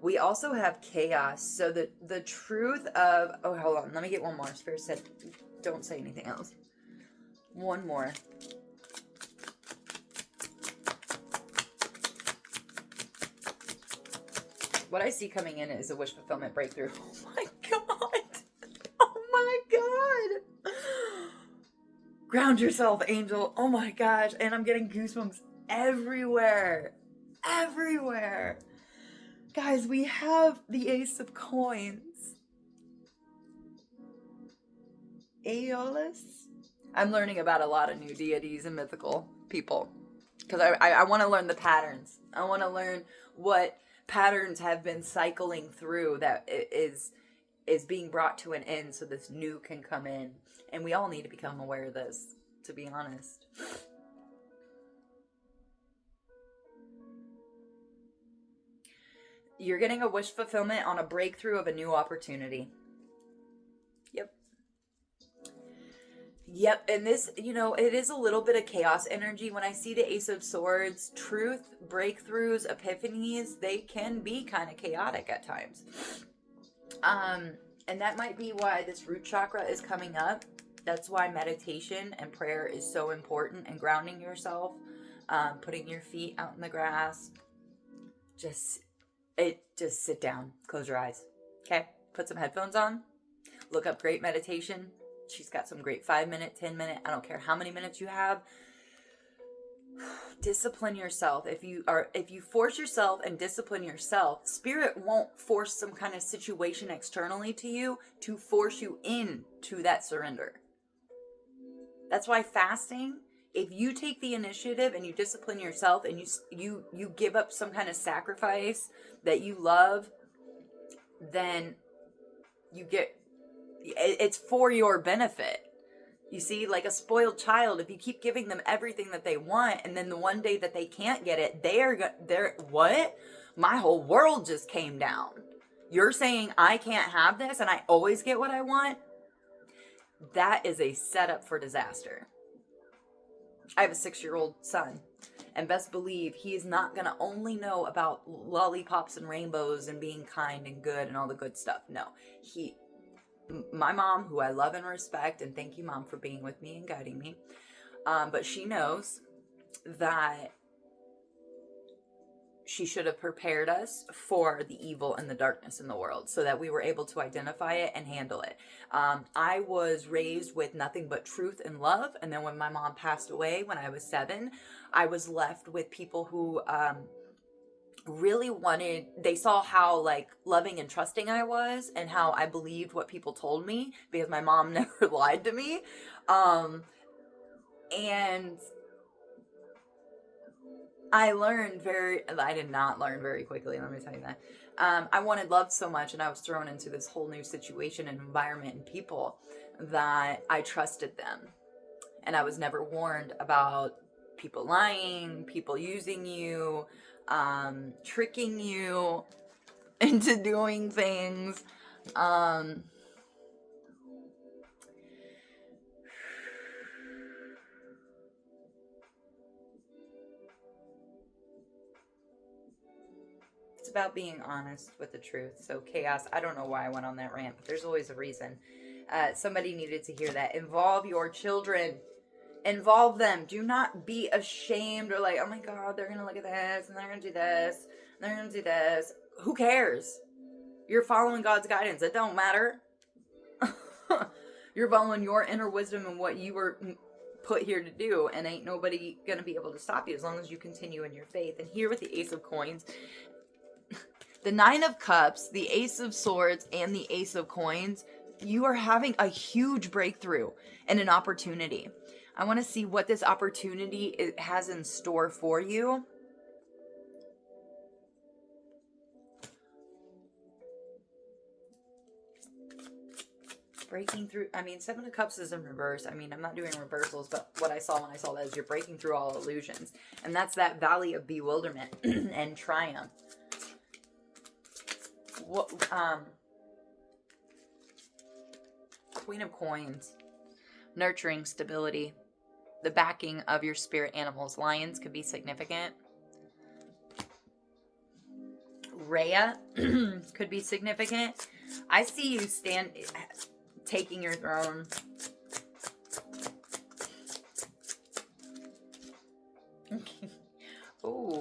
We also have chaos. So the truth of... Oh, hold on. Let me get one more. Spirit said, don't say anything else. One more. What I see coming in is a wish fulfillment breakthrough. Oh my God. Oh my God. Ground yourself, angel. Oh my gosh. And I'm getting goosebumps everywhere. Everywhere. Guys, we have the Ace of Coins. Aeolus? I'm learning about a lot of new deities and mythical people. Because I want to learn the patterns. I want to learn what patterns have been cycling through that is being brought to an end so this new can come in. And we all need to become aware of this, to be honest. You're getting a wish fulfillment on a breakthrough of a new opportunity. Yep, and this, it is a little bit of chaos energy. When I see the Ace of Swords, truth, breakthroughs, epiphanies, they can be kind of chaotic at times. And that might be why this root chakra is coming up. That's why meditation and prayer is so important, and grounding yourself, putting your feet out in the grass. Just sit down, close your eyes, okay? Put some headphones on, look up great meditation. She's got some great 5-minute, 10-minute, I don't care how many minutes you have. Discipline yourself. If you force yourself and discipline yourself, spirit won't force some kind of situation externally to you to force you into that surrender. That's why fasting, if you take the initiative and you discipline yourself and you give up some kind of sacrifice that you love, then you get, it's for your benefit. You see, like a spoiled child, if you keep giving them everything that they want, and then the one day that they can't get it, they're what? My whole world just came down. You're saying I can't have this and I always get what I want? That is a setup for disaster. I have a 6-year-old son, and best believe he is not going to only know about lollipops and rainbows and being kind and good and all the good stuff. No, my mom, who I love and respect, and thank you, Mom, for being with me and guiding me, but she knows that she should have prepared us for the evil and the darkness in the world so that we were able to identify it and handle it. I was raised with nothing but truth and love, and then when my mom passed away when I was 7, I was left with people who really they saw how like loving and trusting I was and how I believed what people told me because my mom never lied to me. And I did not learn very quickly, let me tell you that. I wanted love so much, and I was thrown into this whole new situation and environment and people that I trusted them. And I was never warned about people lying, people using you, tricking you into doing things. It's about being honest with the truth. So chaos, I don't know why I went on that rant, but there's always a reason. Somebody needed to hear that. Involve your children. Involve them. Do not be ashamed or like, oh my God, they're going to look at this and they're going to do this and they're going to do this. Who cares? You're following God's guidance. It don't matter. You're following your inner wisdom and what you were put here to do, and ain't nobody going to be able to stop you as long as you continue in your faith. And here with the Ace of Coins, the 9 of Cups, the Ace of Swords, and the Ace of Coins, you are having a huge breakthrough and an opportunity. I want to see what this opportunity has in store for you. Breaking through, 7 of Cups is in reverse. I'm not doing reversals, but what I saw when I saw that is you're breaking through all illusions. And that's that valley of bewilderment and triumph. Queen of Coins, nurturing, stability, the backing of your spirit animals. Lions could be significant. Rhea could be significant. I see you taking your throne. Oh.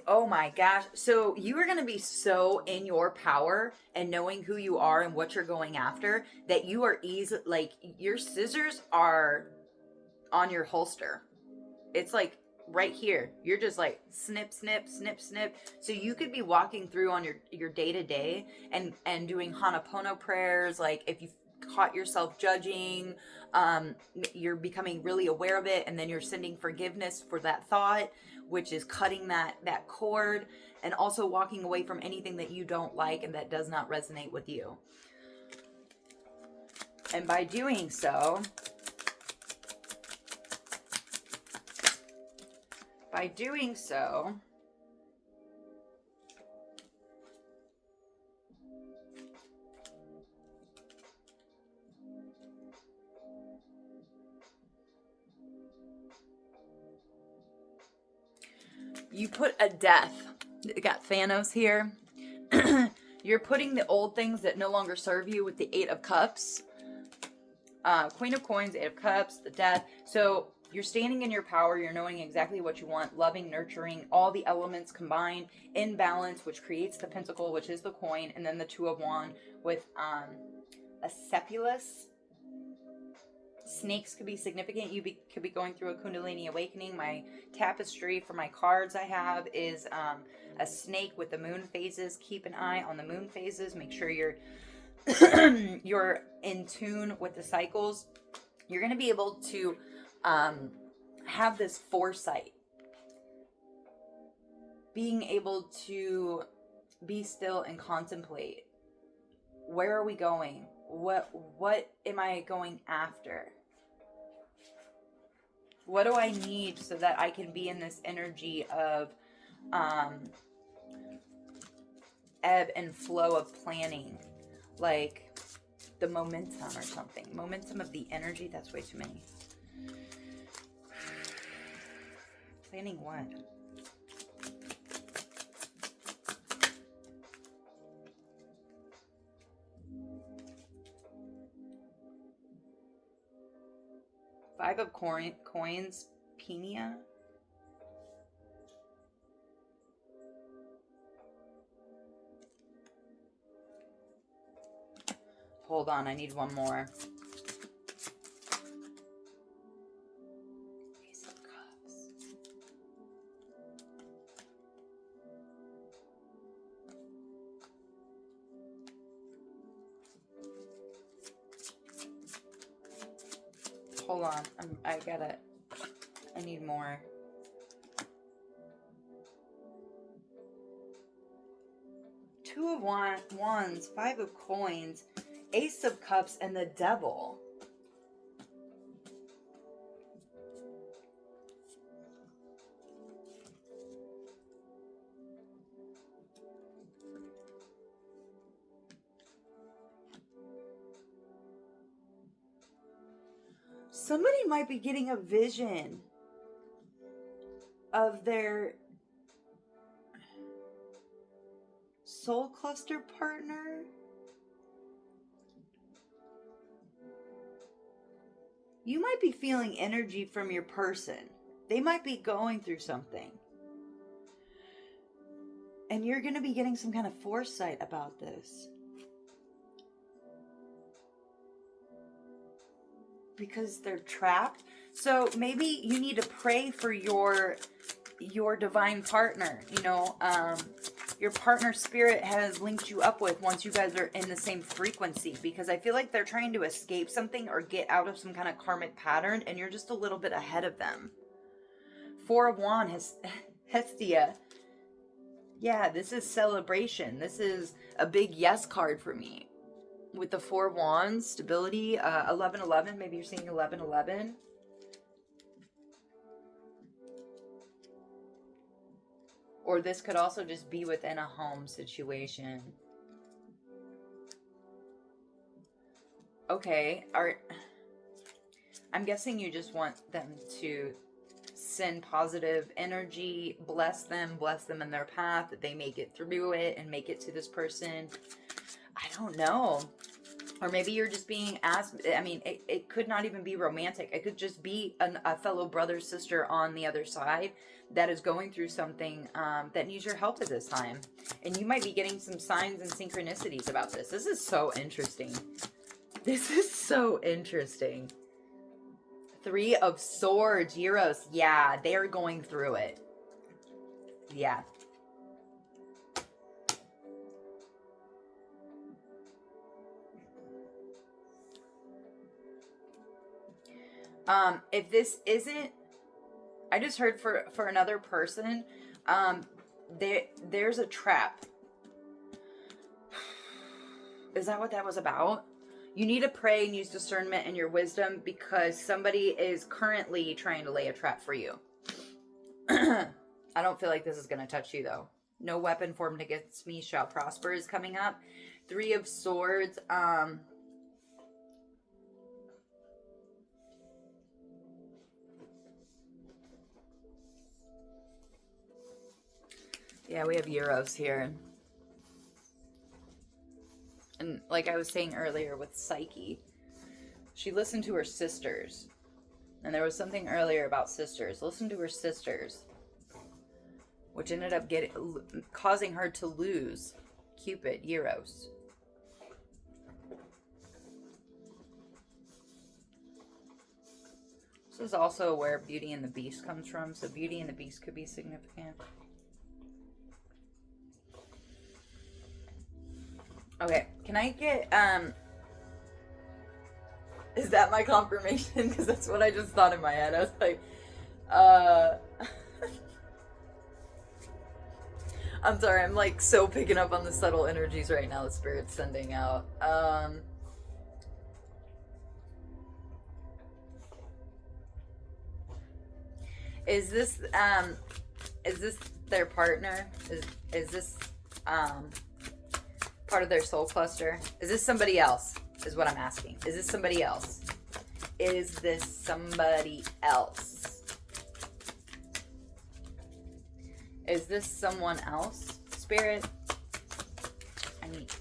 Oh my gosh. So you are going to be so in your power and knowing who you are and what you're going after that you are your scissors are on your holster. It's like right here. You're just like snip, snip, snip, snip. So you could be walking through on your day-to-day and doing Ho'oponopono prayers. Like if you caught yourself judging, you're becoming really aware of it, and then you're sending forgiveness for that thought, which is cutting that cord, and also walking away from anything that you don't like and that does not resonate with you. And by doing so, you put a death. You got Thanos here. You're putting the old things that no longer serve you with the 8 of Cups. Queen of Coins, 8 of Cups, the death. So you're standing in your power. You're knowing exactly what you want. Loving, nurturing, all the elements combined in balance, which creates the Pentacle, which is the coin. And then the 2 of Wands with a Sepulus. Snakes could be significant. Could be going through a Kundalini awakening. My tapestry for my cards I have is a snake with the moon phases. Keep an eye on the moon phases. Make sure you're you're in tune with the cycles. You're going to be able to have this foresight, being able to be still and contemplate. Where are we going? What am I going after? What do I need so that I can be in this energy of ebb and flow of planning, like the momentum or something. Momentum of the energy. That's way too many. Planning what? Five of coins, Penia. Hold on, I need one more. Ace of Cups. Hold on, I need more. Two of Wands, Five of Coins, Ace of Cups, and the Devil. Somebody might be getting a vision of their soul cluster partner. You might be feeling energy from your person. They might be going through something. And you're going to be getting some kind of foresight about this. Because they're trapped. So maybe you need to pray for your divine partner. You know, your partner spirit has linked you up with once you guys are in the same frequency. Because I feel like they're trying to escape something or get out of some kind of karmic pattern. And you're just a little bit ahead of them. Four of Wands, Hestia. Yeah, this is celebration. This is a big yes card for me. With the Four of Wands, stability, 11-11. Maybe you're seeing 11-11. Or this could also just be within a home situation. Okay, I'm guessing you just want them to send positive energy, bless them in their path, that they make it through it and make it to this person. I don't know. Or maybe you're just being asked. I mean, it could not even be romantic. It could just be a fellow brother, sister on the other side that is going through something that needs your help at this time. And you might be getting some signs and synchronicities about this. This is so interesting. This is so interesting. Three of Swords, Euros. Yeah, they're going through it. Yeah. If this isn't, I just heard for another person, there's a trap. Is that what that was about? You need to pray and use discernment and your wisdom because somebody is currently trying to lay a trap for you. I don't feel like this is going to touch you though. No weapon formed against me shall prosper is coming up. Three of Swords, yeah, we have Euros here. And like I was saying earlier with Psyche, she listened to her sisters. And there was something earlier about sisters. Listen to her sisters. Which ended up causing her to lose Cupid, Euros. This is also where Beauty and the Beast comes from, so Beauty and the Beast could be significant. Okay, can I get, is that my confirmation? Because that's what I just thought in my head. I was like, I'm sorry, I'm like so picking up on the subtle energies right now the Spirit's sending out. Is this their partner? Is this part of their soul cluster? Is this somebody else? Is what I'm asking. Is this somebody else? Is this somebody else? Is this someone else? Spirit? I need...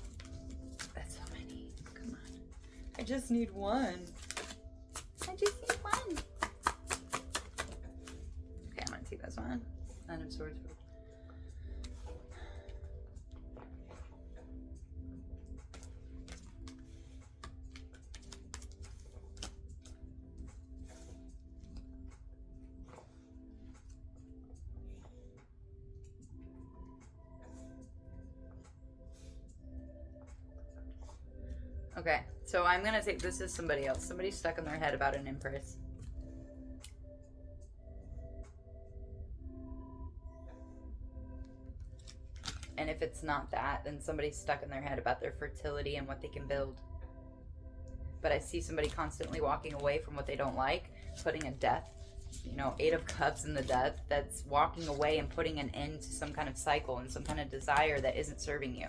That's so many. Come on. I just need one. I just need one. Okay, I'm gonna take this one. Nine of Swords. Okay, so I'm gonna take this as somebody else. Somebody's stuck in their head about an Empress. And if it's not that, then somebody's stuck in their head about their fertility and what they can build. But I see somebody constantly walking away from what they don't like, putting a death, you know, 8 of Cups in the death, that's walking away and putting an end to some kind of cycle and some kind of desire that isn't serving you.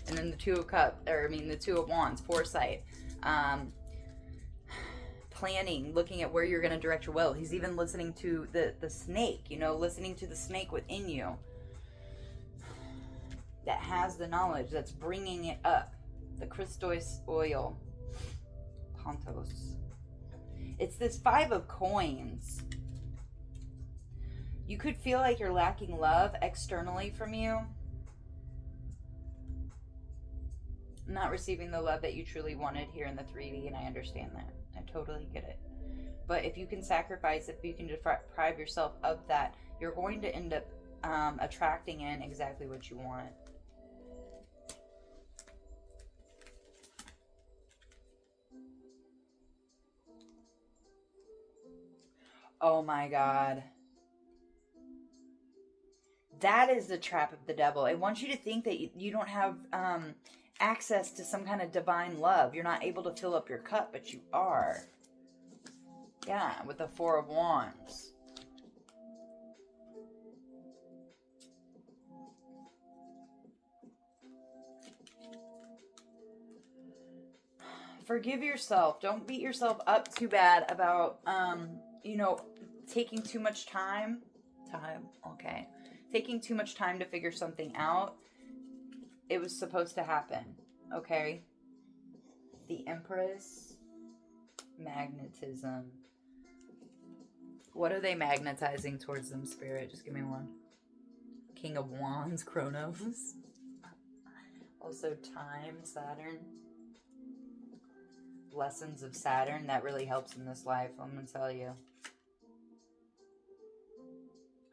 And then the Two of Wands, foresight, planning, looking at where you're going to direct your will. He's even listening to the snake, you know, listening to the snake within you that has the knowledge, that's bringing it up. The Christos oil, Pontos. It's this 5 of Coins. You could feel like you're lacking love externally from you. Not receiving the love that you truly wanted here in the 3D, and I understand that. I totally get it. But if you can sacrifice, if you can deprive yourself of that, you're going to end up attracting in exactly what you want. Oh my God. That is the trap of the devil. It wants you to think that you don't have access to some kind of divine love. You're not able to fill up your cup, but you are. Yeah, with the 4 of Wands. Forgive yourself. Don't beat yourself up too bad about, you know, taking too much time. Okay. Taking too much time to figure something out. It was supposed to happen. Okay? The Empress. Magnetism. What are they magnetizing towards them, Spirit? Just give me one. King of Wands, Kronos. Also time, Saturn. Lessons of Saturn. That really helps in this life, I'm going to tell you.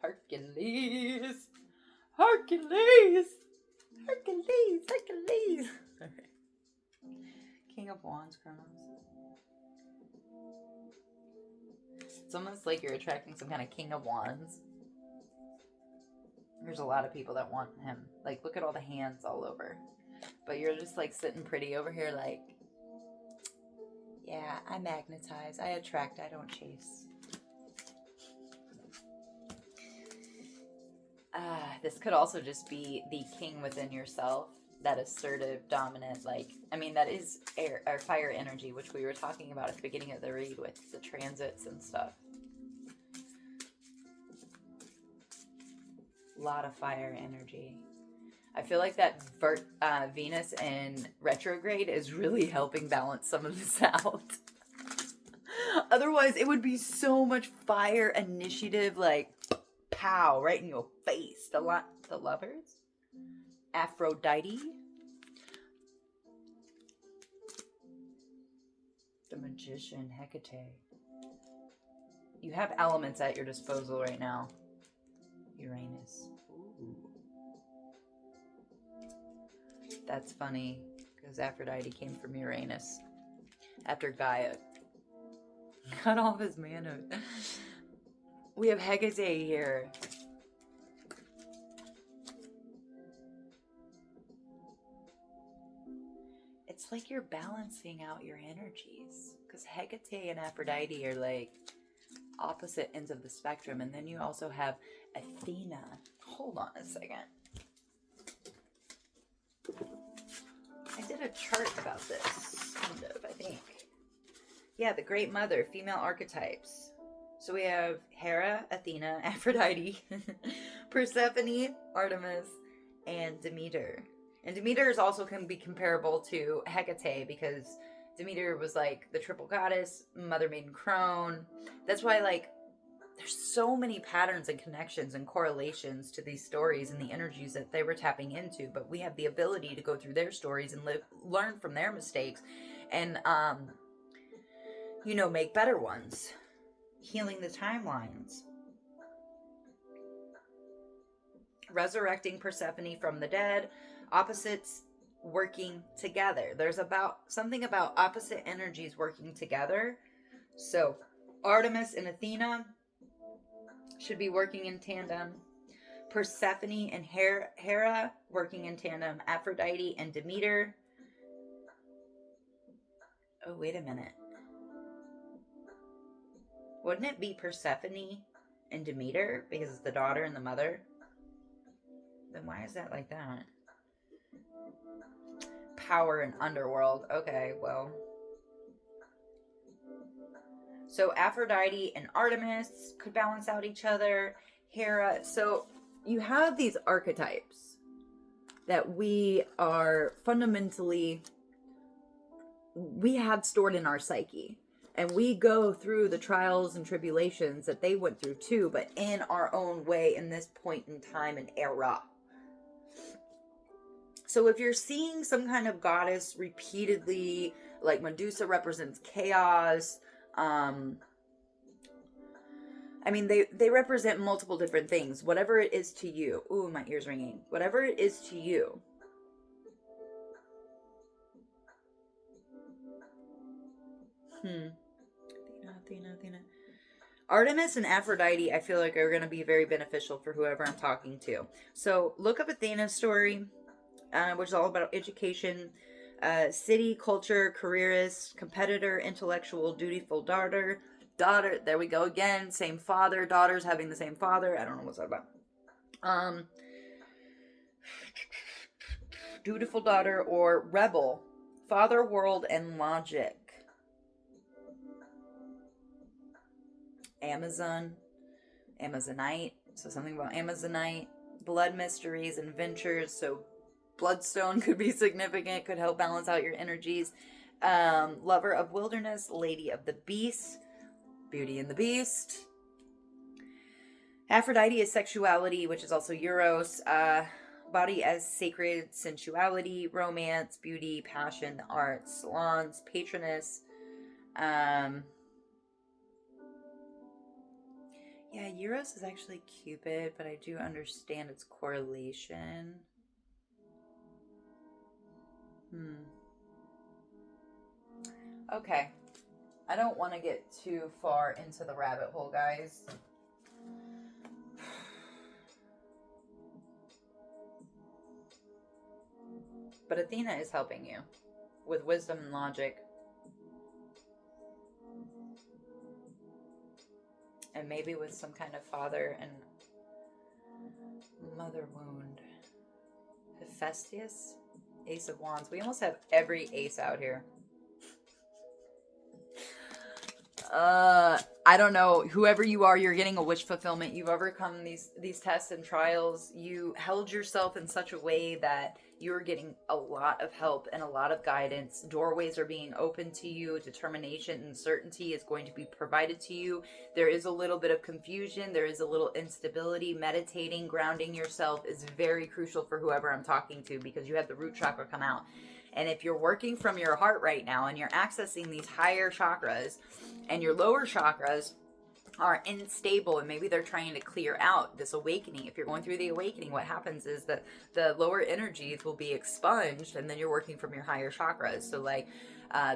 Hercules. Hercules. Hercules. Hercules. King of Wands, Kronos. It's almost like you're attracting some kind of King of Wands. There's a lot of people that want him. Like, look at all the hands all over. But you're just, like, sitting pretty over here, like, yeah, I magnetize. I attract. I don't chase. This could also just be the king within yourself. That assertive, dominant, like, I mean, that is air or fire energy, which we were talking about at the beginning of the read with the transits and stuff. A lot of fire energy. I feel like that Venus in retrograde is really helping balance some of this out. Otherwise, it would be so much fire, initiative, like, pow, right in your face. The Lovers. Aphrodite. The Magician, Hecate. You have elements at your disposal right now. Uranus. Ooh. That's funny, because Aphrodite came from Uranus. After Gaia cut off his manhood. We have Hecate here. It's like you're balancing out your energies. Because Hecate and Aphrodite are like opposite ends of the spectrum. And then you also have Athena. Hold on a second. I did a chart about this, kind of, I think. Yeah, the Great Mother, female archetypes. So we have Hera, Athena, Aphrodite, Persephone, Artemis, and Demeter. And Demeter is also can be comparable to Hecate because Demeter was like the triple goddess, mother maiden crone. That's why like there's so many patterns and connections and correlations to these stories and the energies that they were tapping into. But we have the ability to go through their stories and learn from their mistakes and, make better ones. Healing the timelines. Resurrecting Persephone from the dead. Opposites working together. There's something about opposite energies working together. So Artemis and Athena should be working in tandem. Persephone and Hera working in tandem. Aphrodite and Demeter. Oh, wait a minute. Wouldn't it be Persephone and Demeter because it's the daughter and the mother? Then why is that like that? Power and underworld. Okay, well. So Aphrodite and Artemis could balance out each other. Hera. So you have these archetypes that we had stored in our psyche. And we go through the trials and tribulations that they went through too, but in our own way in this point in time and era. So if you're seeing some kind of goddess repeatedly, like Medusa represents chaos, they represent multiple different things. Whatever it is to you. Ooh, my ear's ringing. Whatever it is to you. Athena. Artemis and Aphrodite, I feel like are going to be very beneficial for whoever I'm talking to. So look up Athena's story, which is all about education, city, culture, careerist, competitor, intellectual, dutiful daughter. There we go again. Same father. Daughters having the same father. I don't know what's that about. Dutiful daughter or rebel. Father, world, and logic. Amazonite. So something about Amazonite. Blood mysteries and ventures. So bloodstone could be significant. Could help balance out your energies. Lover of wilderness. Lady of the beast. Beauty and the Beast. Aphrodite is sexuality, which is also Eros. Body as sacred, sensuality, romance, beauty, passion, the arts, salons, patroness. Yeah, Eros is actually Cupid, but I do understand its correlation. Okay. I don't want to get too far into the rabbit hole, guys. But Athena is helping you with wisdom and logic. And maybe with some kind of father and mother wound. Hephaestus, Ace of Wands. We almost have every ace out here. I don't know. Whoever you are, you're getting a wish fulfillment. You've overcome these tests and trials. You held yourself in such a way that you're getting a lot of help and a lot of guidance. Doorways are being opened to you. Determination and certainty is going to be provided to you. There is a little bit of confusion. There is a little instability. Meditating, grounding yourself is very crucial for whoever I'm talking to because you have the root chakra come out. And if you're working from your heart right now and you're accessing these higher chakras and your lower chakras are unstable, and maybe they're trying to clear out this awakening. If you're going through the awakening, what happens is that the lower energies will be expunged, and then you're working from your higher chakras. So like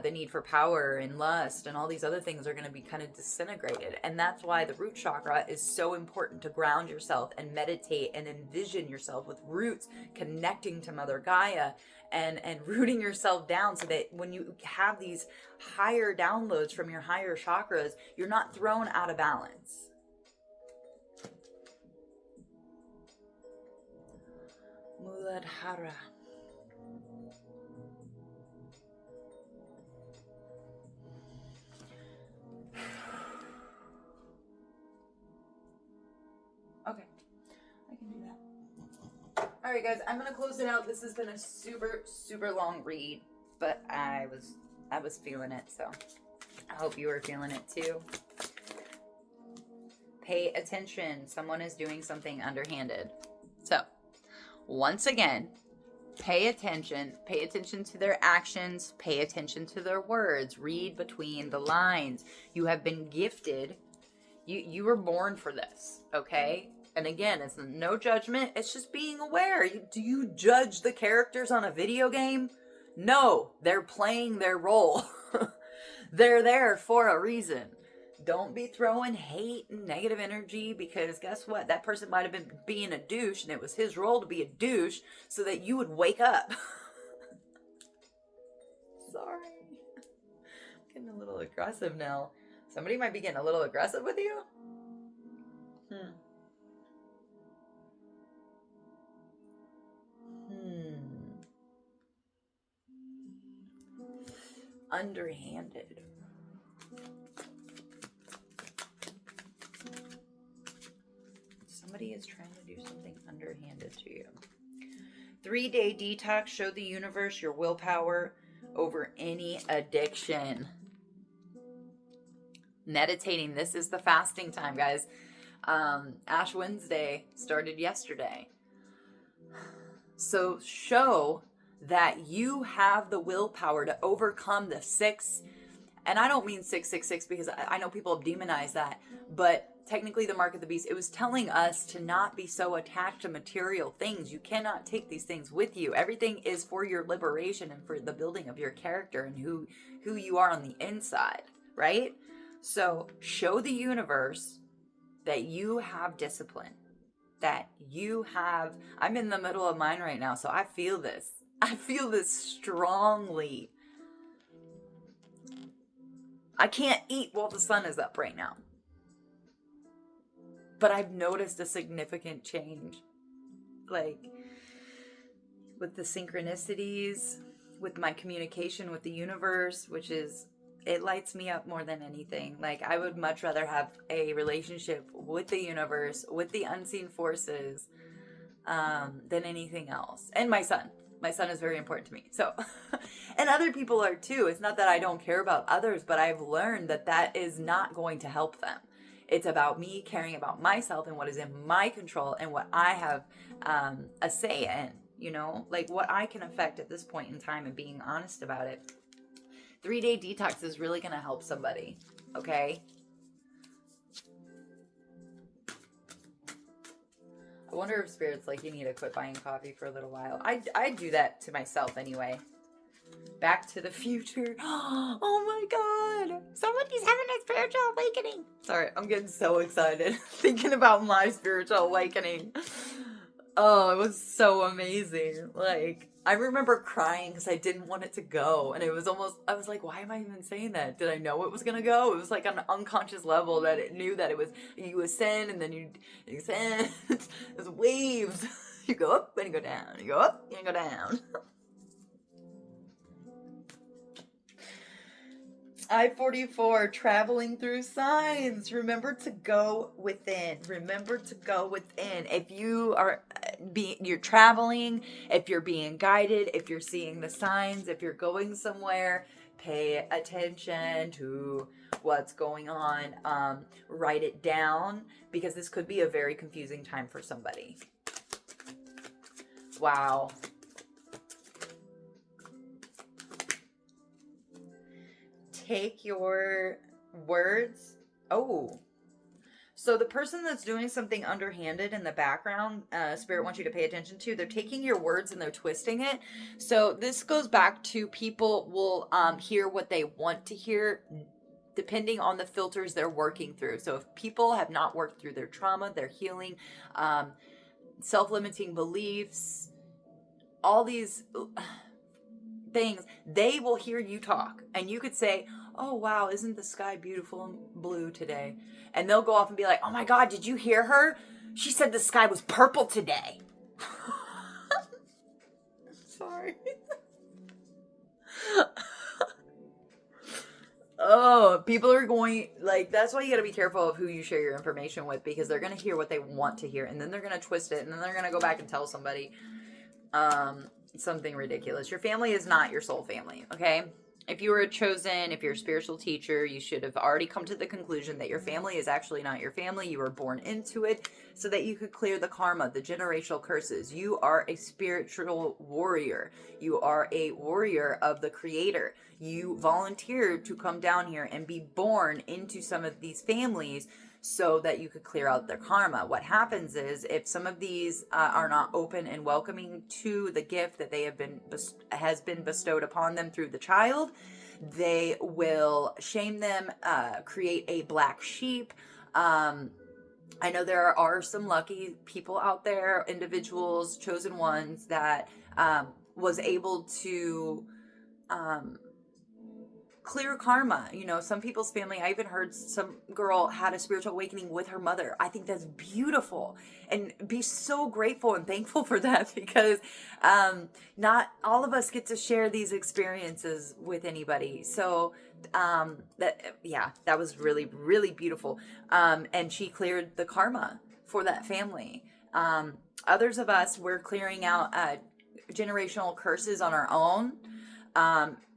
the need for power and lust and all these other things are going to be kind of disintegrated. And that's why the root chakra is so important, to ground yourself and meditate and envision yourself with roots connecting to Mother Gaia, and rooting yourself down, so that when you have these higher downloads from your higher chakras, you're not thrown out of balance. Muladhara. Okay, I can do that. All right, guys, I'm gonna close it out. This has been a super long read, but I was feeling it, so I hope you were feeling it too. Pay attention. Someone is doing something underhanded. So, once again, pay attention. Pay attention to their actions. Pay attention to their words. Read between the lines. You have been gifted. You were born for this, okay? And again, it's no judgment. It's just being aware. Do you judge the characters on a video game? No, they're playing their role. They're there for a reason. Don't be throwing hate and negative energy, because guess what? That person might have been being a douche, and it was his role to be a douche so that you would wake up. Sorry. I'm getting a little aggressive now. Somebody might be getting a little aggressive with you? Underhanded. Somebody is trying to do something underhanded to you. 3-day detox. Show the universe your willpower over any addiction. Meditating. This is the fasting time, guys. Ash Wednesday started yesterday. So show that you have the willpower to overcome the 6, and I don't mean 666 because I know people have demonized that, but technically the mark of the beast, it was telling us to not be so attached to material things. You cannot take these things with you. Everything is for your liberation and for the building of your character and who you are on the inside, right? So show the universe that you have discipline, that you have. I'm in the middle of mine right now, so I feel this. I feel this strongly. I can't eat while the sun is up right now. But I've noticed a significant change. Like, with the synchronicities, with my communication with the universe, which is, it lights me up more than anything. Like, I would much rather have a relationship with the universe, with the unseen forces, than anything else. And my son. My son is very important to me. So, and other people are too. It's not that I don't care about others, but I've learned that that is not going to help them. It's about me caring about myself and what is in my control and what I have a say in, you know, like what I can affect at this point in time, and being honest about it. 3-day detox is really going to help somebody, okay? I wonder if Spirit's like, you need to quit buying coffee for a little while. I do that to myself anyway. Back to the Future. Oh my god. Somebody's having a spiritual awakening. Sorry, I'm getting so excited thinking about my spiritual awakening. Oh, it was so amazing. Like, I remember crying because I didn't want it to go. And it was almost, I was like, why am I even saying that? Did I know it was going to go? It was like on an unconscious level that it knew that it was, you ascend and then you ascend. There's waves. You go up and you go down. You go up and you go down. I-44, traveling through signs. Remember to go within. Remember to go within. If you are you're traveling, if you're being guided, if you're seeing the signs, if you're going somewhere, pay attention to what's going on. Write it down, because this could be a very confusing time for somebody. Wow. Take your words. Oh, So the person that's doing something underhanded in the background, Spirit wants you to pay attention to, they're taking your words and they're twisting it. So this goes back to people will hear what they want to hear depending on the filters they're working through. So if people have not worked through their trauma, their healing, self-limiting beliefs, all these things, they will hear you talk. And you could say, oh, wow, isn't the sky beautiful and blue today? And they'll go off and be like, oh my God, did you hear her? She said the sky was purple today. Sorry. Oh, people are going, like, that's why you gotta be careful of who you share your information with, because they're gonna hear what they want to hear, and then they're gonna twist it, and then they're gonna go back and tell somebody something ridiculous. Your family is not your soul family, okay? If you were chosen, if you're a spiritual teacher, you should have already come to the conclusion that your family is actually not your family. You were born into it so that you could clear the karma, the generational curses. You are a spiritual warrior. You are a warrior of the Creator. You volunteered to come down here and be born into some of these families so that you could clear out their karma. What happens is, if some of these are not open and welcoming to the gift that they have been has been bestowed upon them through the child, they will shame them, create a black sheep. I know there are some lucky people out there, individuals, chosen ones, that was able to clear karma. You know, some people's family, I even heard some girl had a spiritual awakening with her mother. I think that's beautiful, and be so grateful and thankful for that, because not all of us get to share these experiences with anybody. So that was really, really beautiful. And she cleared the karma for that family. Others of us, we're clearing out generational curses on our own,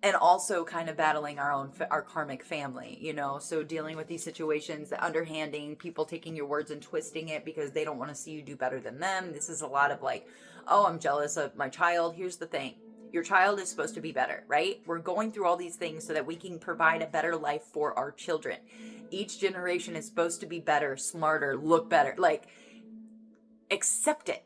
and also kind of battling our karmic family, you know. So dealing with these situations, the underhanding, people taking your words and twisting it because they don't want to see you do better than them. This is a lot of like, oh, I'm jealous of my child. Here's the thing. Your child is supposed to be better, right? We're going through all these things so that we can provide a better life for our children. Each generation is supposed to be better, smarter, look better. Like, accept it.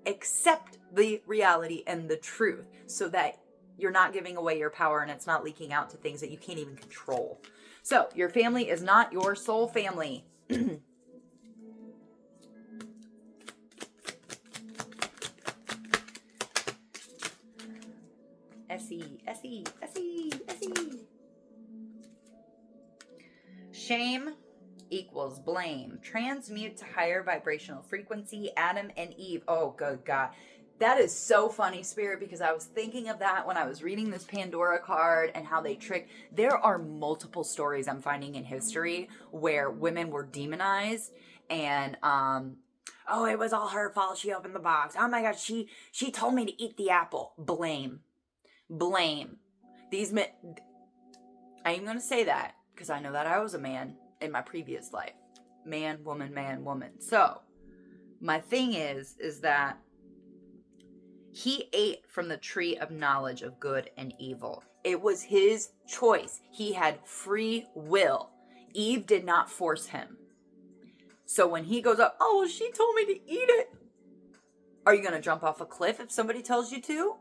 Accept the reality and the truth so that you're not giving away your power and it's not leaking out to things that you can't even control. So your family is not your soul family. S-E. Shame equals blame. Transmute to higher vibrational frequency. Adam and Eve. Oh, good God. That is so funny, Spirit, because I was thinking of that when I was reading this Pandora card and how they trick. There are multiple stories I'm finding in history where women were demonized and, oh, it was all her fault. She opened the box. Oh my God, she told me to eat the apple. Blame. These men, I ain't going to say that because I know that I was a man in my previous life. Man, woman. So, my thing is that he ate from the tree of knowledge of good and evil. It was his choice. He had free will. Eve did not force him. So when he goes up, oh, well, she told me to eat it. Are you going to jump off a cliff if somebody tells you to?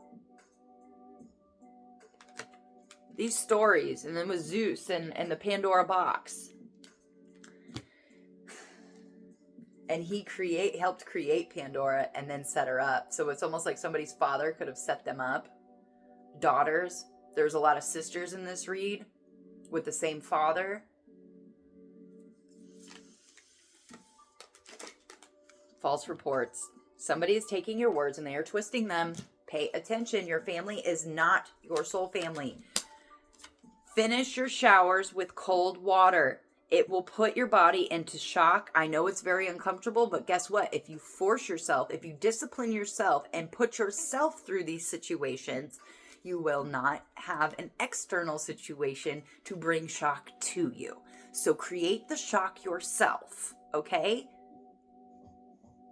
These stories, and then with Zeus and the Pandora box. And he helped create Pandora and then set her up. So it's almost like somebody's father could have set them up. Daughters. There's a lot of sisters in this read with the same father. False reports. Somebody is taking your words and they are twisting them. Pay attention. Your family is not your soul family. Finish your showers with cold water. It will put your body into shock. I know it's very uncomfortable, but guess what? If you force yourself, if you discipline yourself and put yourself through these situations, you will not have an external situation to bring shock to you. So create the shock yourself, okay?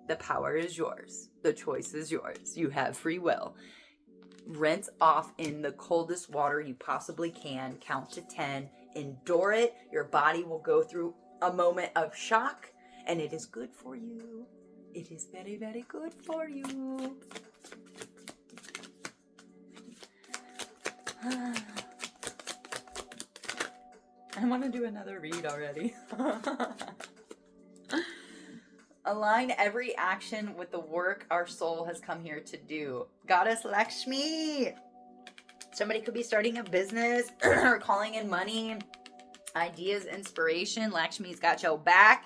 The power is yours. The choice is yours. You have free will. Rinse off in the coldest water you possibly can. Count to 10. Endure it. Your body will go through a moment of shock. And it is good for you. It is very, very good for you. I want to do another read already. Align every action with the work our soul has come here to do. Goddess Lakshmi. Somebody could be starting a business or calling in money, ideas, inspiration. Lakshmi's got your back.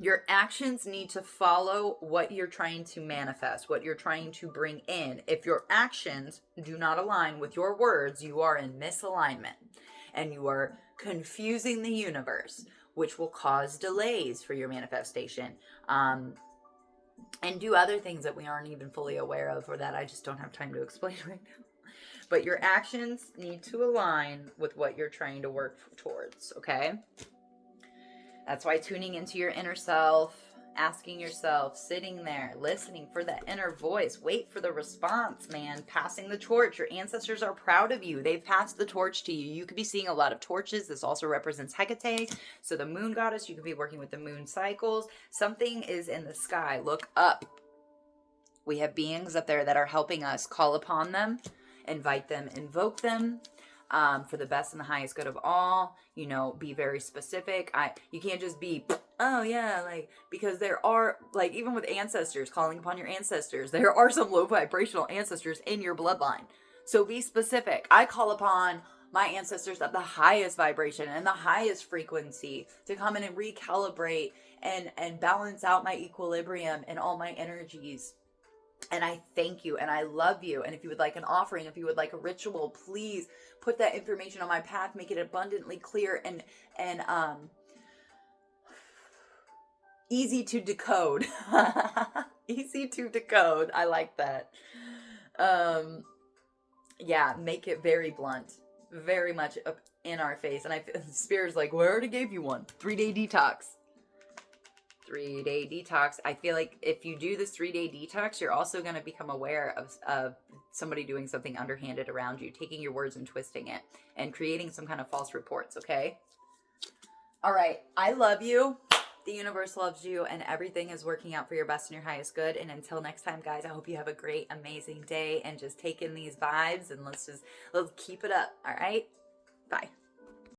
Your actions need to follow what you're trying to manifest, what you're trying to bring in. If your actions do not align with your words, you are in misalignment and you are confusing the universe, which will cause delays for your manifestation. And do other things that we aren't even fully aware of, or that I just don't have time to explain right now. But your actions need to align with what you're trying to work towards, okay? That's why tuning into your inner self, asking yourself, sitting there, listening for that inner voice. Wait for the response, man. Passing the torch. Your ancestors are proud of you. They've passed the torch to you. You could be seeing a lot of torches. This also represents Hecate. So the moon goddess, you could be working with the moon cycles. Something is in the sky. Look up. We have beings up there that are helping us. Call upon them, invite them, invoke them. For the best and the highest good of all, you know, be very specific. You can't just be, oh yeah, like, because there are, like, even with ancestors, calling upon your ancestors, there are some low vibrational ancestors in your bloodline. So be specific. I call upon my ancestors of the highest vibration and the highest frequency to come in and recalibrate and balance out my equilibrium and all my energies. And I thank you and I love you. And if you would like an offering, if you would like a ritual, please put that information on my path, make it abundantly clear and easy to decode. Easy to decode. I like that. Yeah, make it very blunt, very much up in our face. And Spirit's like, well, I already gave you one. 3-day detox. 3-day detox. I feel like if you do this 3-day detox, you're also going to become aware of somebody doing something underhanded around you, taking your words and twisting it and creating some kind of false reports. Okay. All right. I love you. The universe loves you and everything is working out for your best and your highest good. And until next time, guys, I hope you have a great, amazing day and just take in these vibes and let's keep it up. All right. Bye.